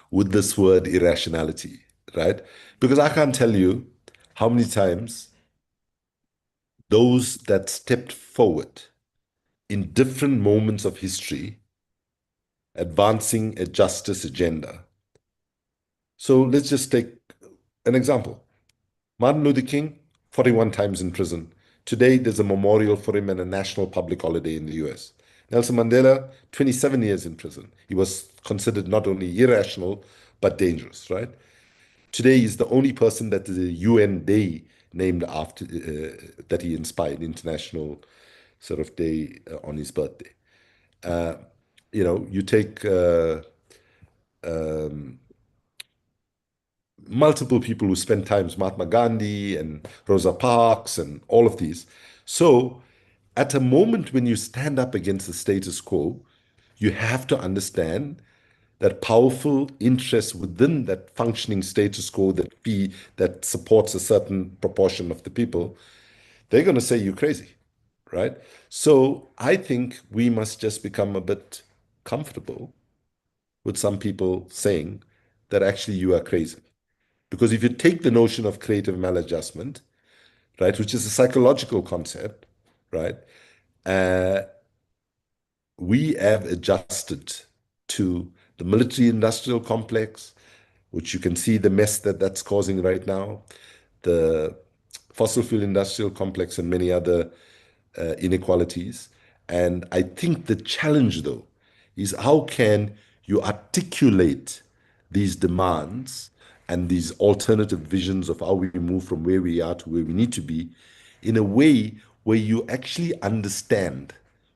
with this word irrationality, right? Because I can't tell you how many times those that stepped forward in different moments of history advancing a justice agenda. So let's just take an example. Martin Luther King, 41 times in prison. Today, there's a memorial for him and a national public holiday in the US. Nelson Mandela, 27 years in prison. He was considered not only irrational, but dangerous, right? Today, he's the only person that the UN Day named after, that he inspired, international sort of day on his birthday. You take multiple people who spent times, Mahatma Gandhi and Rosa Parks and all of these. So at a moment when you stand up against the status quo, you have to understand that powerful interests within that functioning status quo that supports a certain proportion of the people, they're going to say you're crazy, right? So I think we must just become a bit comfortable with some people saying that actually you are crazy. Because if you take the notion of creative maladjustment, right, which is a psychological concept, right, we have adjusted to the military industrial complex, which you can see the mess that's causing right now, the fossil fuel industrial complex, and many other inequalities. And I think the challenge, though, is how can you articulate these demands and these alternative visions of how we move from where we are to where we need to be in a way where you actually understand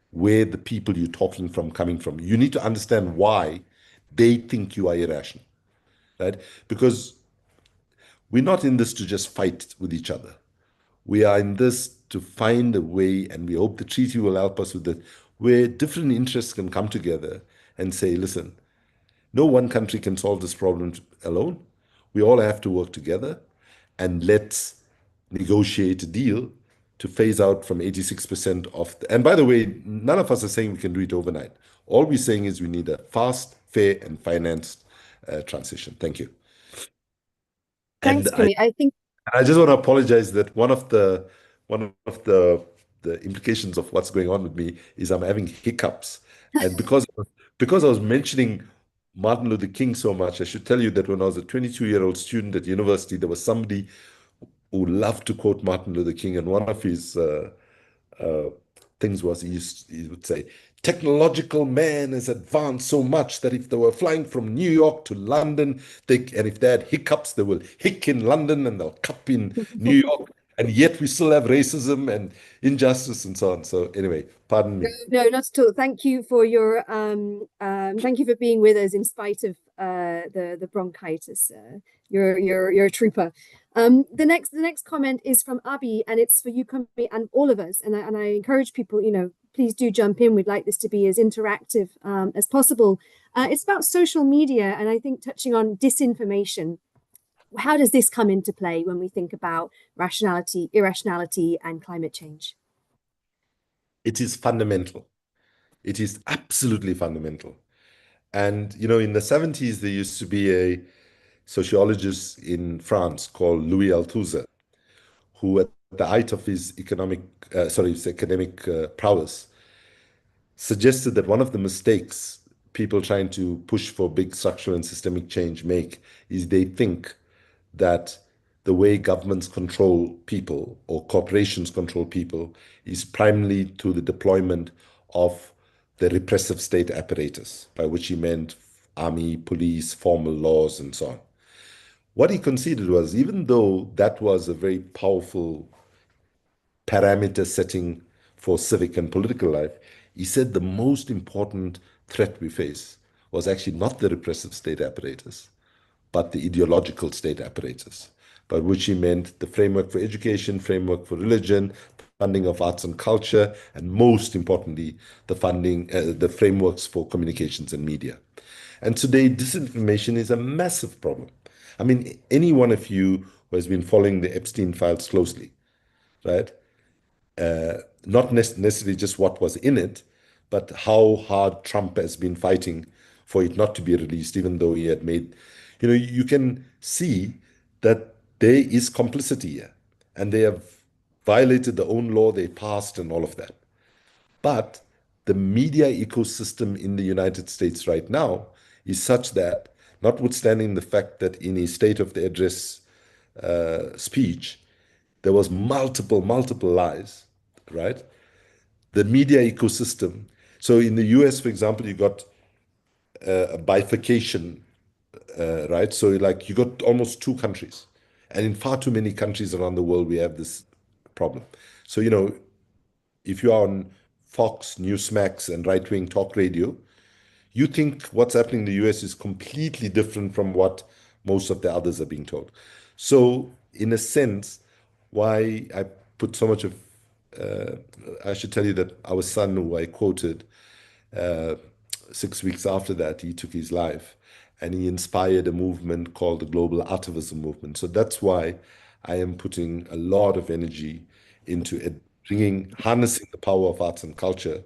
where the people you're talking from coming from. You need to understand why they think you are irrational, right? Because we're not in this to just fight with each other. We are in this to find a way, and we hope the treaty will help us with it, where different interests can come together and say, listen, no one country can solve this problem alone. We all have to work together, and let's negotiate a deal to phase out from 86% of and by the way, none of us are saying we can do it overnight. All we're saying is we need a fast, fair, and financed transition. Thank you. And Thanks, Kumi. I think I just want to apologize that one of the implications of what's going on with me is I'm having hiccups. And because I was mentioning Martin Luther King so much, I should tell you that when I was a 22-year-old student at university, there was somebody who loved to quote Martin Luther King, and one of his uh, things was he would say, technological man has advanced so much that if they were flying from New York to London, and if they had hiccups, they will hic in London and they'll cup in New York. And yet we still have racism and injustice and so on. So anyway, pardon me. no, not at all. Thank you for your thank you for being with us in spite of the bronchitis. You're a trooper. The next comment is from Abby, and it's for you, Kumi, and all of us. And I encourage people, please do jump in. We'd like this to be as interactive as possible. It's about social media, and I think touching on disinformation. How does this come into play when we think about rationality, irrationality, and climate change? It is fundamental. It is absolutely fundamental. And, in the 70s, there used to be a sociologist in France called Louis Althusser, who at the height of his his academic prowess, suggested that one of the mistakes people trying to push for big structural and systemic change make is they think that the way governments control people or corporations control people is primarily through the deployment of the repressive state apparatus, by which he meant army, police, formal laws, and so on. What he conceded was, even though that was a very powerful parameter setting for civic and political life, he said the most important threat we face was actually not the repressive state apparatus, but the ideological state apparatus, by which he meant the framework for education, framework for religion, funding of arts and culture, and most importantly, the frameworks for communications and media. And today, disinformation is a massive problem. I mean, any one of you who has been following the Epstein files closely, right? Not necessarily just what was in it, but how hard Trump has been fighting for it not to be released, even though he had made, you can see that there is complicity here, and they have violated the own law they passed and all of that. But the media ecosystem in the United States right now is such that, notwithstanding the fact that in his State of the Address speech, there was multiple lies, right? The media ecosystem. So in the US, for example, you got a bifurcation, right? So like you got almost two countries. And in far too many countries around the world, we have this problem. So, if you are on Fox, Newsmax, and right-wing talk radio, you think what's happening in the US is completely different from what most of the others are being told. So, in a sense, why I put so much of, I should tell you that our son, who I quoted 6 weeks after that, he took his life, and he inspired a movement called the Global Artivism Movement. So that's why I am putting a lot of energy into harnessing the power of arts and culture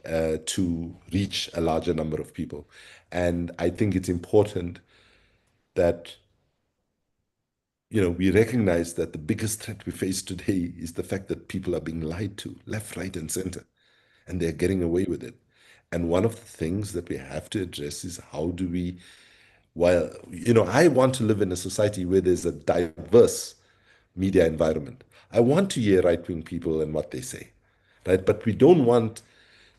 to reach a larger number of people. And I think it's important that we recognize that the biggest threat we face today is the fact that people are being lied to left, right, and center, and they're getting away with it. And one of the things that we have to address is how do we, I want to live in a society where there's a diverse media environment. I want to hear right-wing people and what they say, right? But we don't want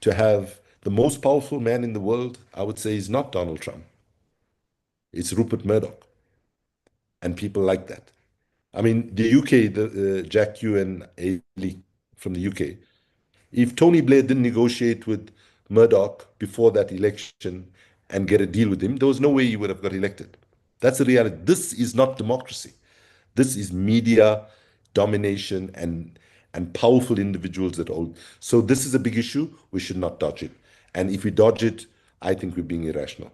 to have the most powerful man in the world, I would say, is not Donald Trump. It's Rupert Murdoch and people like that. I mean, the UK, Jack Yu and Ailey from the UK, if Tony Blair didn't negotiate with Murdoch before that election and get a deal with him, there was no way he would have got elected. That's the reality. This is not democracy. This is media domination and powerful individuals that hold. So this is a big issue. We should not dodge it. And if we dodge it, I think we're being irrational.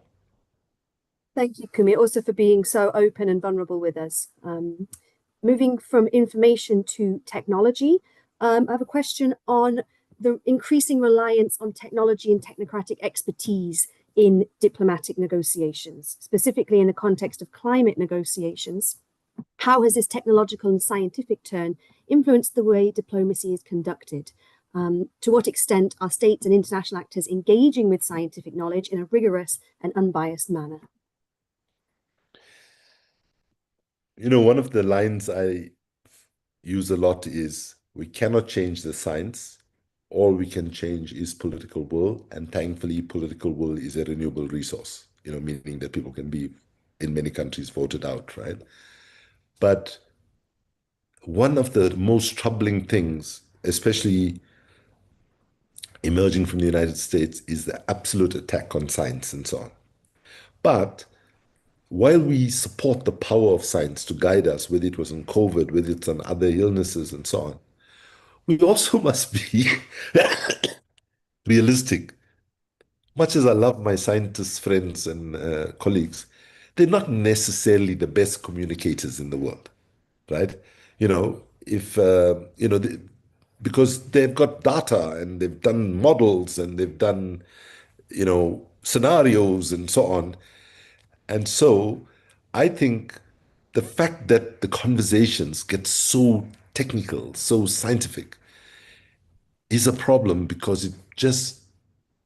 Thank you, Kumi, also for being so open and vulnerable with us. Moving from information to technology, I have a question on the increasing reliance on technology and technocratic expertise in diplomatic negotiations, specifically in the context of climate negotiations. How has this technological and scientific turn influenced the way diplomacy is conducted? To what extent are states and international actors engaging with scientific knowledge in a rigorous and unbiased manner? You know, one of the lines I use a lot is, we cannot change the science. All we can change is political will. And thankfully, political will is a renewable resource, you know, meaning that people can be, in many countries, voted out, right? But one of the most troubling things, especially emerging from the United States, is the absolute attack on science and so on. But while we support the power of science to guide us, whether it was on COVID, whether it's on other illnesses and so on, we also must be realistic. Much as I love my scientist friends and colleagues, they're not necessarily the best communicators in the world, right? You know, if, because they've got data and they've done models and they've done, scenarios and so on. And so I think the fact that the conversations get so technical, so scientific, is a problem because it just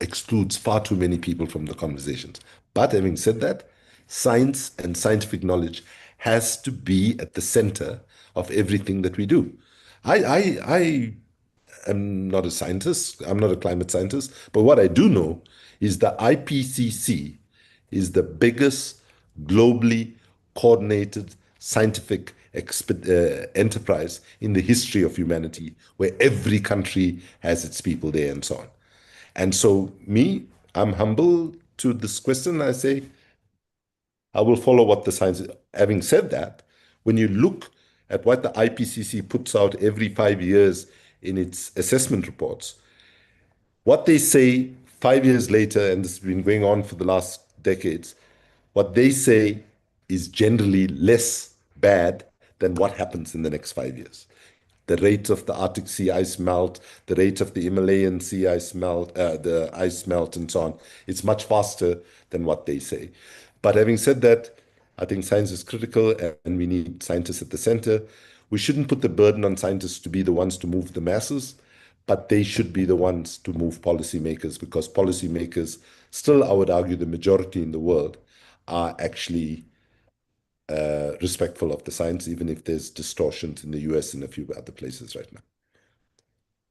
excludes far too many people from the conversations. But having said that, science and scientific knowledge has to be at the center of everything that we do. I am not a scientist, I'm not a climate scientist, but what I do know is the IPCC is the biggest globally coordinated scientific enterprise in the history of humanity, where every country has its people there and so on. And so I'm humble to this question. I say, I will follow what the science is. Having said that, when you look at what the IPCC puts out every 5 years in its assessment reports, what they say 5 years later, and this has been going on for the last decades, what they say is generally less bad than what happens in the next 5 years. The rate of the Arctic sea ice melt, the rate of the Himalayan sea ice melt, the ice melt and so on, it's much faster than what they say. But having said that, I think science is critical and we need scientists at the center. We shouldn't put the burden on scientists to be the ones to move the masses, but they should be the ones to move policymakers, because policymakers, still, I would argue, the majority in the world are actually respectful of the science, even if there's distortions in the US and a few other places right now.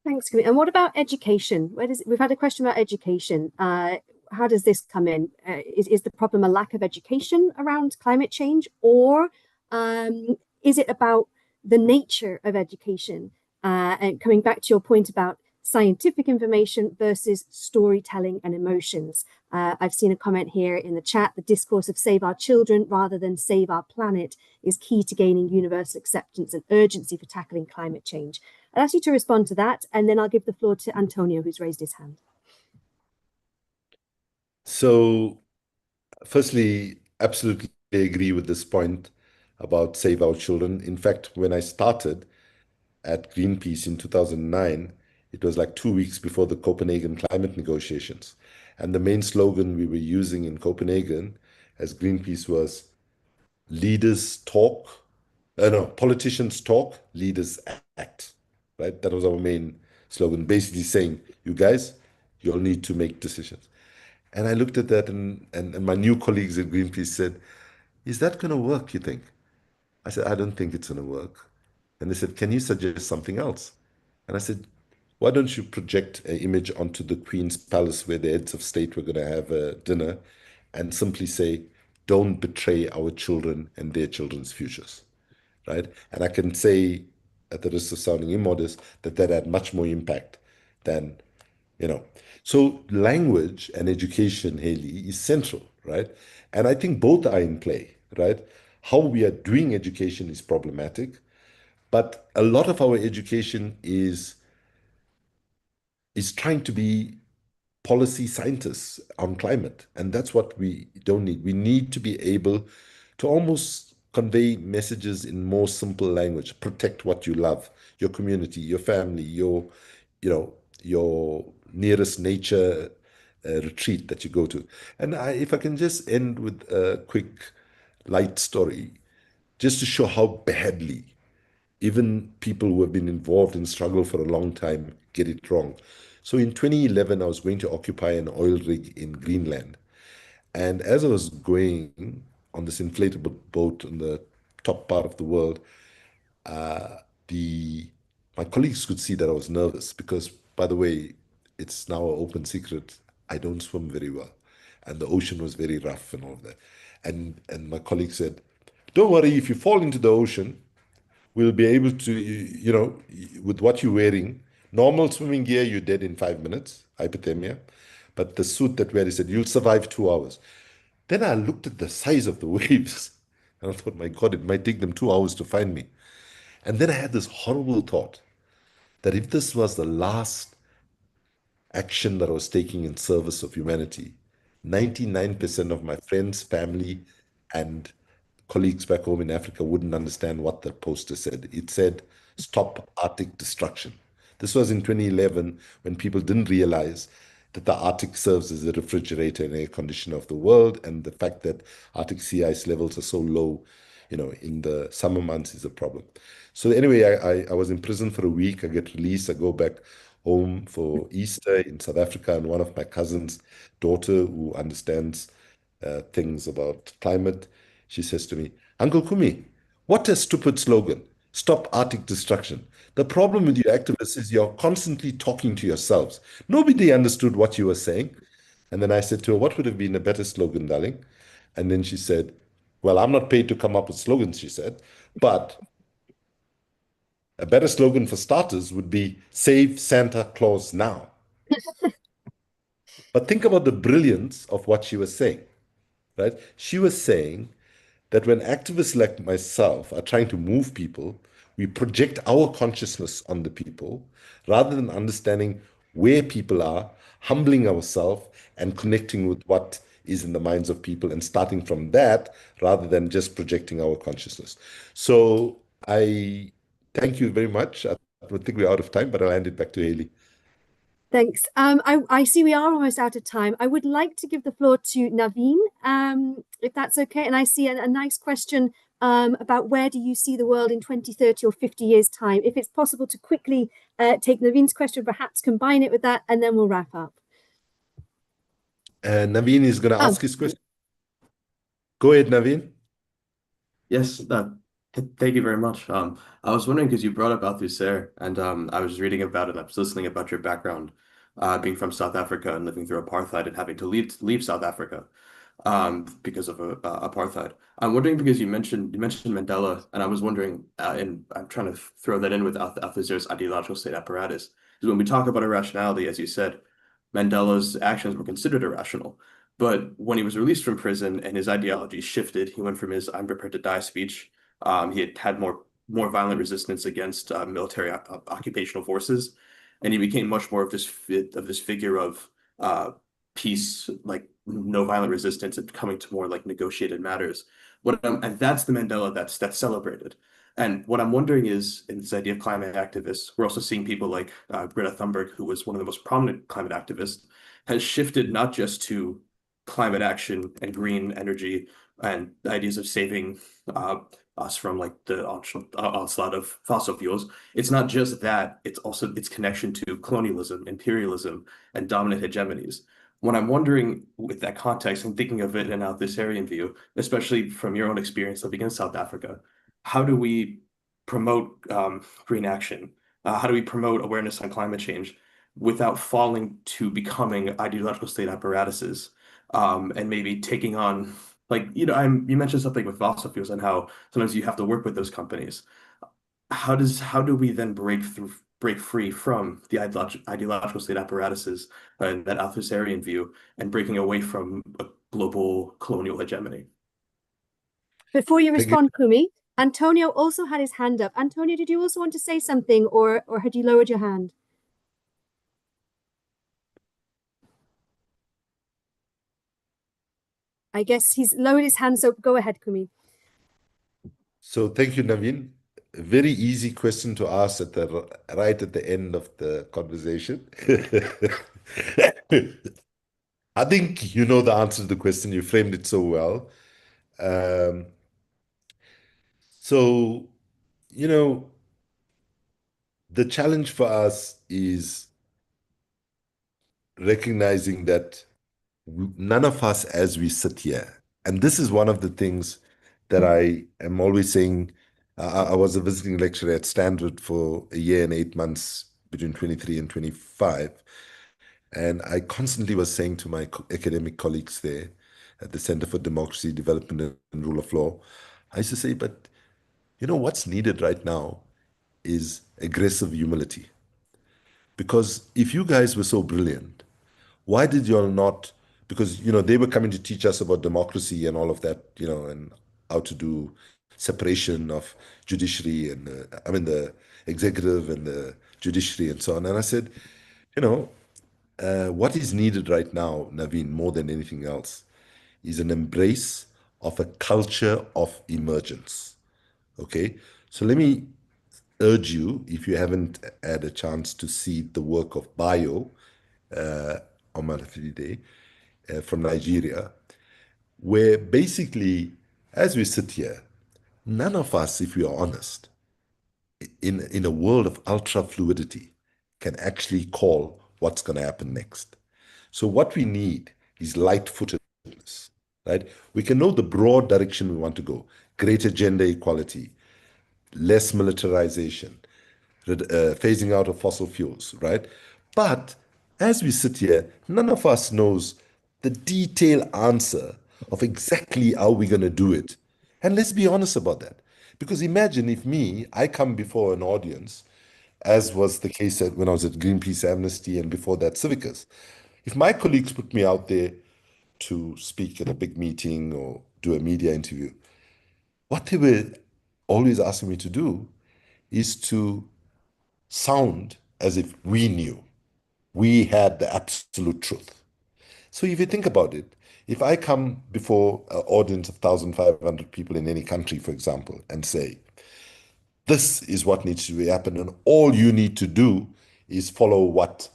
Thanks, Kumi. And what about education? We've had a question about education. How does this come in? Is the problem a lack of education around climate change, or is it about the nature of education? And coming back to your point about scientific information versus storytelling and emotions. I've seen a comment here in the chat: the discourse of save our children rather than save our planet is key to gaining universal acceptance and urgency for tackling climate change. I'd ask you to respond to that, and then I'll give the floor to Antonio, who's raised his hand. So, firstly, absolutely agree with this point about save our children. In fact, when I started at Greenpeace in 2009, it was like 2 weeks before the Copenhagen climate negotiations. And the main slogan we were using in Copenhagen as Greenpeace was, politicians talk, leaders act, right? That was our main slogan, basically saying, you guys, you'll need to make decisions. And I looked at that and my new colleagues at Greenpeace said, is that going to work, you think? I said, I don't think it's going to work. And they said, can you suggest something else? And I said, why don't you project an image onto the Queen's Palace where the heads of state were going to have a dinner and simply say, don't betray our children and their children's futures, right? And I can say, at the risk of sounding immodest, that had much more impact than you know. So language and education, Haley, is central, right? And I think both are in play, right? How we are doing education is problematic, but a lot of our education is trying to be policy scientists on climate, and that's what we don't need. We need to be able to almost convey messages in more simple language. Protect what you love, your community, your family, you know, your nearest nature retreat that you go to. And if I can just end with a quick light story, just to show how badly even people who have been involved in struggle for a long time get it wrong. So in 2011, I was going to occupy an oil rig in Greenland. And as I was going on this inflatable boat in the top part of the world, the my colleagues could see that I was nervous because, by the way, it's now an open secret. I don't swim very well, and the ocean was very rough and all of that. And my colleague said, "Don't worry, if you fall into the ocean, we'll be able to, with what you're wearing, normal swimming gear, you're dead in 5 minutes, hypothermia. But the suit that we had, he said, you'll survive 2 hours." Then I looked at the size of the waves and I thought, my God, it might take them 2 hours to find me. And then I had this horrible thought that if this was the last action that I was taking in service of humanity, 99% of my friends, family, and colleagues back home in Africa wouldn't understand what the poster said. It said, "Stop Arctic destruction." This was in 2011 when people didn't realize that the Arctic serves as a refrigerator and air conditioner of the world, and the fact that Arctic sea ice levels are so low, in the summer months is a problem. So anyway, I was in prison for a week. I get released. I go back home for Easter in South Africa, and one of my cousin's daughter, who understands things about climate, she says to me, "Uncle Kumi, what a stupid slogan. Stop Arctic destruction. The problem with you activists is you're constantly talking to yourselves. Nobody understood what you were saying." And then I said to her, "What would have been a better slogan, darling?" And then she said, "Well, I'm not paid to come up with slogans," she said, "but a better slogan for starters would be Save Santa Claus Now." But think about the brilliance of what she was saying, right? She was saying that when activists like myself are trying to move people, we project our consciousness on the people rather than understanding where people are, humbling ourselves, and connecting with what is in the minds of people and starting from that rather than just projecting our consciousness. So I thank you very much. I think we're out of time, but I'll hand it back to Haley. Thanks. I see we are almost out of time. I would like to give the floor to Naveen, if that's okay. And I see a nice question about where do you see the world in 20, 30 or 50 years' time? If it's possible to quickly take Naveen's question, perhaps combine it with that, and then we'll wrap up. Naveen is going to ask his question. Go ahead, Naveen. Yes, thank you very much. I was wondering because you brought up Althusser, and I was reading about it. I was listening about your background, being from South Africa and living through apartheid and having to leave South Africa, because of apartheid. I'm wondering because you mentioned Mandela, and I was wondering, and I'm trying to throw that in with Althusser's ideological state apparatus. Because when we talk about irrationality, as you said, Mandela's actions were considered irrational. But when he was released from prison and his ideology shifted, he went from his "I'm prepared to die" speech. He had more violent resistance against military occupational forces, and he became much more of this figure of peace, like no violent resistance, and coming to more like negotiated matters. And that's the Mandela that's celebrated. And what I'm wondering is, in this idea of climate activists, we're also seeing people like Greta Thunberg, who was one of the most prominent climate activists, has shifted not just to climate action and green energy and the ideas of saving us from like the onslaught of fossil fuels. It's not just that, it's also its connection to colonialism, imperialism, and dominant hegemonies. What I'm wondering with that context and thinking of it in an Althusserian view, especially from your own experience living in South Africa, how do we promote green action? How do we promote awareness on climate change without falling to becoming ideological state apparatuses, and maybe taking on, like, you mentioned something with fossil fuels and how sometimes you have to work with those companies. How do we then break break free from the ideological state apparatuses and that authoritarian view and breaking away from a global colonial hegemony. Before you Thank you. respond, Kumi, Antonio also had his hand up. Antonio, did you also want to say something, or had you lowered your hand? I guess he's lowered his hand, so go ahead, Kumi. So thank you, Naveen. A very easy question to ask right at the end of the conversation. I think you know the answer to the question. You framed it so well. Um, so, you know, the challenge for us is recognizing that none of us, as we sit here, and this is one of the things that I am always saying. I was a visiting lecturer at Stanford for a year and 8 months between 23 and 25. And I constantly was saying to my academic colleagues there at the Center for Democracy, Development, and Rule of Law, I used to say, but you know what's needed right now is aggressive humility. Because if you guys were so brilliant, why did you all not? Because they were coming to teach us about democracy and all of that, and how to do separation of judiciary and the executive and the judiciary and so on. And I said, you know, what is needed right now, Naveen, more than anything else, is an embrace of a culture of emergence. Okay, so let me urge you, if you haven't had a chance to see the work of Bio Omalafide from Nigeria, where basically, as we sit here, none of us, if we are honest, in a world of ultra fluidity, can actually call what's going to happen next. So what we need is light-footedness, right? We can know the broad direction we want to go: greater gender equality, less militarization, phasing out of fossil fuels, right? But as we sit here, none of us knows the detailed answer of exactly how we're going to do it. And let's be honest about that. Because imagine if I come before an audience, as was the case when I was at Greenpeace, Amnesty, and before that, Civicus. If my colleagues put me out there to speak at a big meeting or do a media interview, what they were always asking me to do is to sound as if we knew, we had the absolute truth. So if you think about it, if I come before an audience of 1,500 people in any country, for example, and say, this is what needs to happen, and all you need to do is follow what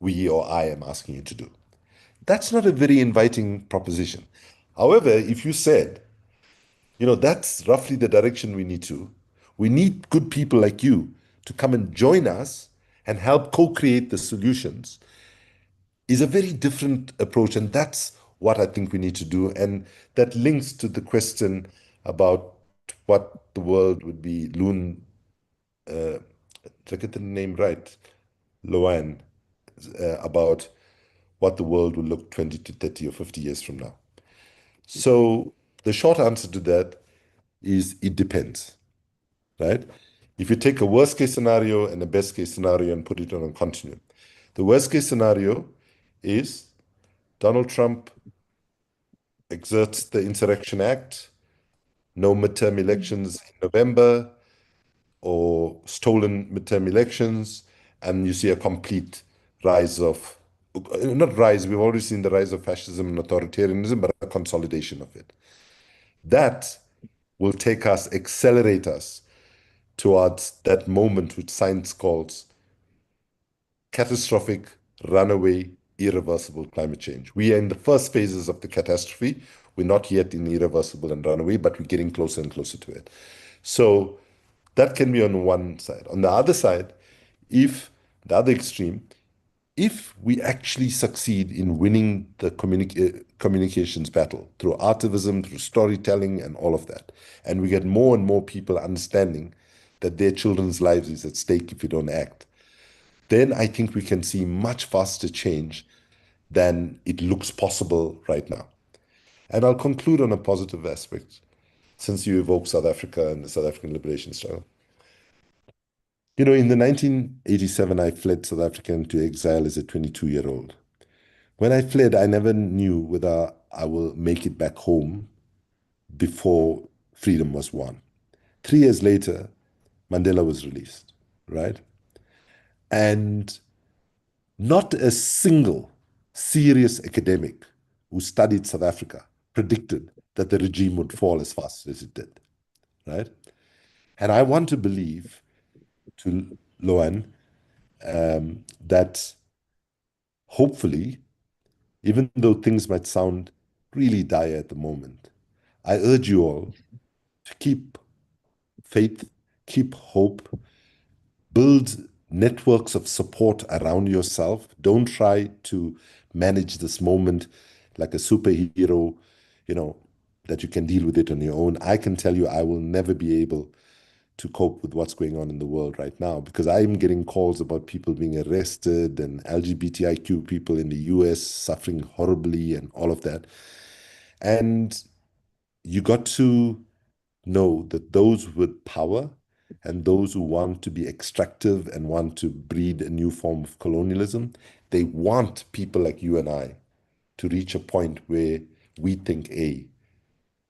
we or I am asking you to do, that's not a very inviting proposition. However, if you said, that's roughly the direction we need good people like you to come and join us and help co-create the solutions, is a very different approach. And that's what I think we need to do. And that links to the question about what the world would be. Did I get the name right? Loan, about what the world will look 20 to 30 or 50 years from now. So the short answer to that is it depends, right? If you take a worst case scenario and a best case scenario and put it on a continuum, the worst case scenario is Donald Trump exerts the Insurrection Act, no midterm elections in November, or stolen midterm elections, and you see a complete rise of, not rise, we've already seen the rise of fascism and authoritarianism, but a consolidation of it. That will accelerate us towards that moment which science calls catastrophic, runaway, irreversible climate change. We are in the first phases of the catastrophe. We're not yet in irreversible and runaway, but we're getting closer and closer to it. So that can be on one side. On the other side, if the other extreme, if we actually succeed in winning the communications battle through artivism, through storytelling, and all of that, and we get more and more people understanding that their children's lives is at stake if we don't act, then I think we can see much faster change than it looks possible right now. And I'll conclude on a positive aspect, since you evoke South Africa and the South African liberation struggle. In the 1987, I fled South Africa into exile as a 22-year-old. When I fled, I never knew whether I will make it back home before freedom was won. 3 years later, Mandela was released, right? And not a single serious academic who studied South Africa predicted that the regime would fall as fast as it did, right? And I want to believe, to Loan, that hopefully, even though things might sound really dire at the moment, I urge you all to keep faith, keep hope, build networks of support around yourself. Don't try to manage this moment like a superhero, that you can deal with it on your own. I can tell you I will never be able to cope with what's going on in the world right now, because I'm getting calls about people being arrested and LGBTIQ people in the US suffering horribly and all of that. And you got to know that those with power and those who want to be extractive and want to breed a new form of colonialism, they want people like you and I to reach a point where we think, hey,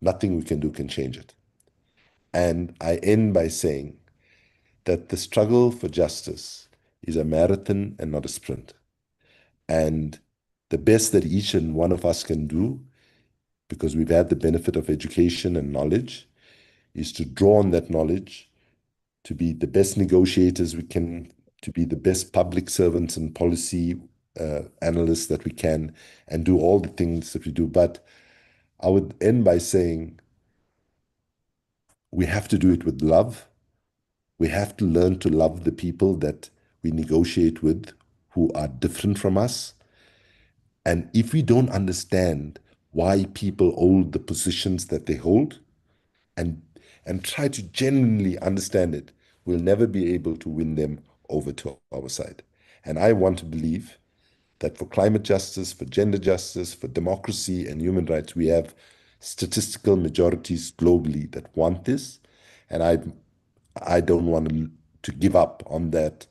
nothing we can do can change it. And I end by saying that the struggle for justice is a marathon and not a sprint. And the best that each and one of us can do, because we've had the benefit of education and knowledge, is to draw on that knowledge, to be the best negotiators we can, to be the best public servants and policy analysts that we can, and do all the things that we do. But I would end by saying we have to do it with love. We have to learn to love the people that we negotiate with who are different from us. And if we don't understand why people hold the positions that they hold, and try to genuinely understand it, we'll never be able to win them over to our side. And I want to believe that for climate justice, for gender justice, for democracy and human rights, we have statistical majorities globally that want this. And I don't want to give up on that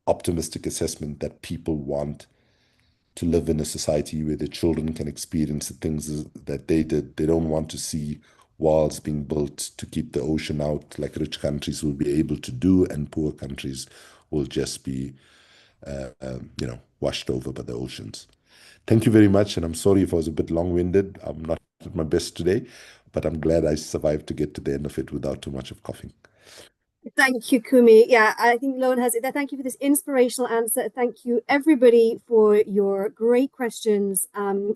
optimistic assessment that people want to live in a society where their children can experience the things that they did. They don't want to see walls being built to keep the ocean out like rich countries will be able to do, and poor countries will just be, washed over by the oceans. Thank you very much, and I'm sorry if I was a bit long-winded. I'm not at my best today, but I'm glad I survived to get to the end of it without too much of coughing. Thank you, Kumi. Yeah, I think Loan has it. Thank you for this inspirational answer. Thank you, everybody, for your great questions.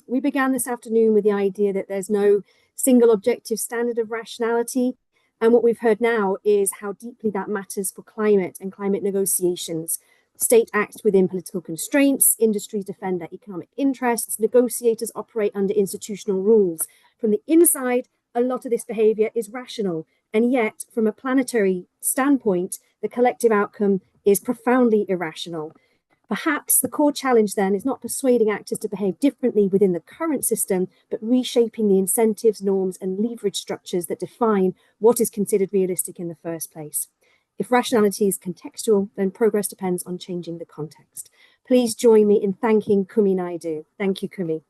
We began this afternoon with the idea that there's no single objective standard of rationality. And what we've heard now is how deeply that matters for climate and climate negotiations. State acts within political constraints, industries defend their economic interests, negotiators operate under institutional rules. From the inside, a lot of this behavior is rational. And yet, from a planetary standpoint, the collective outcome is profoundly irrational. Perhaps the core challenge then is not persuading actors to behave differently within the current system, but reshaping the incentives, norms, and leverage structures that define what is considered realistic in the first place. If rationality is contextual, then progress depends on changing the context. Please join me in thanking Kumi Naidoo. Thank you, Kumi.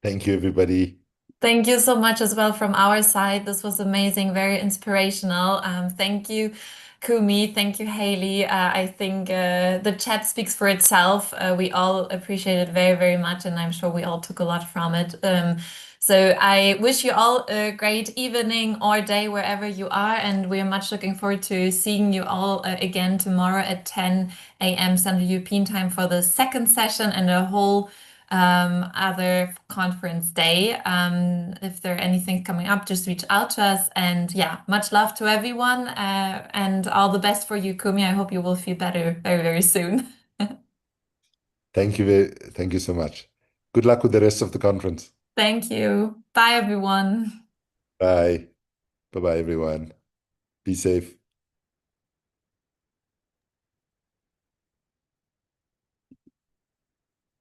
Thank you, everybody. Thank you so much as well from our side. This was amazing, very inspirational. Thank you, Kumi. Thank you, Haley. I think the chat speaks for itself. We all appreciate it very, very much, and I'm sure we all took a lot from it. So I wish you all a great evening or day wherever you are, and we're much looking forward to seeing you all again tomorrow at 10 a.m. Central European Time for the second session and a whole other conference day. If there are anything coming up, just reach out to us. And yeah, much love to everyone, and all the best for you, Kumi. I hope you will feel better very, very soon. Thank you so much. Good luck with the rest of the conference. Thank you. Bye, everyone. Bye. Bye-bye, everyone. Be safe.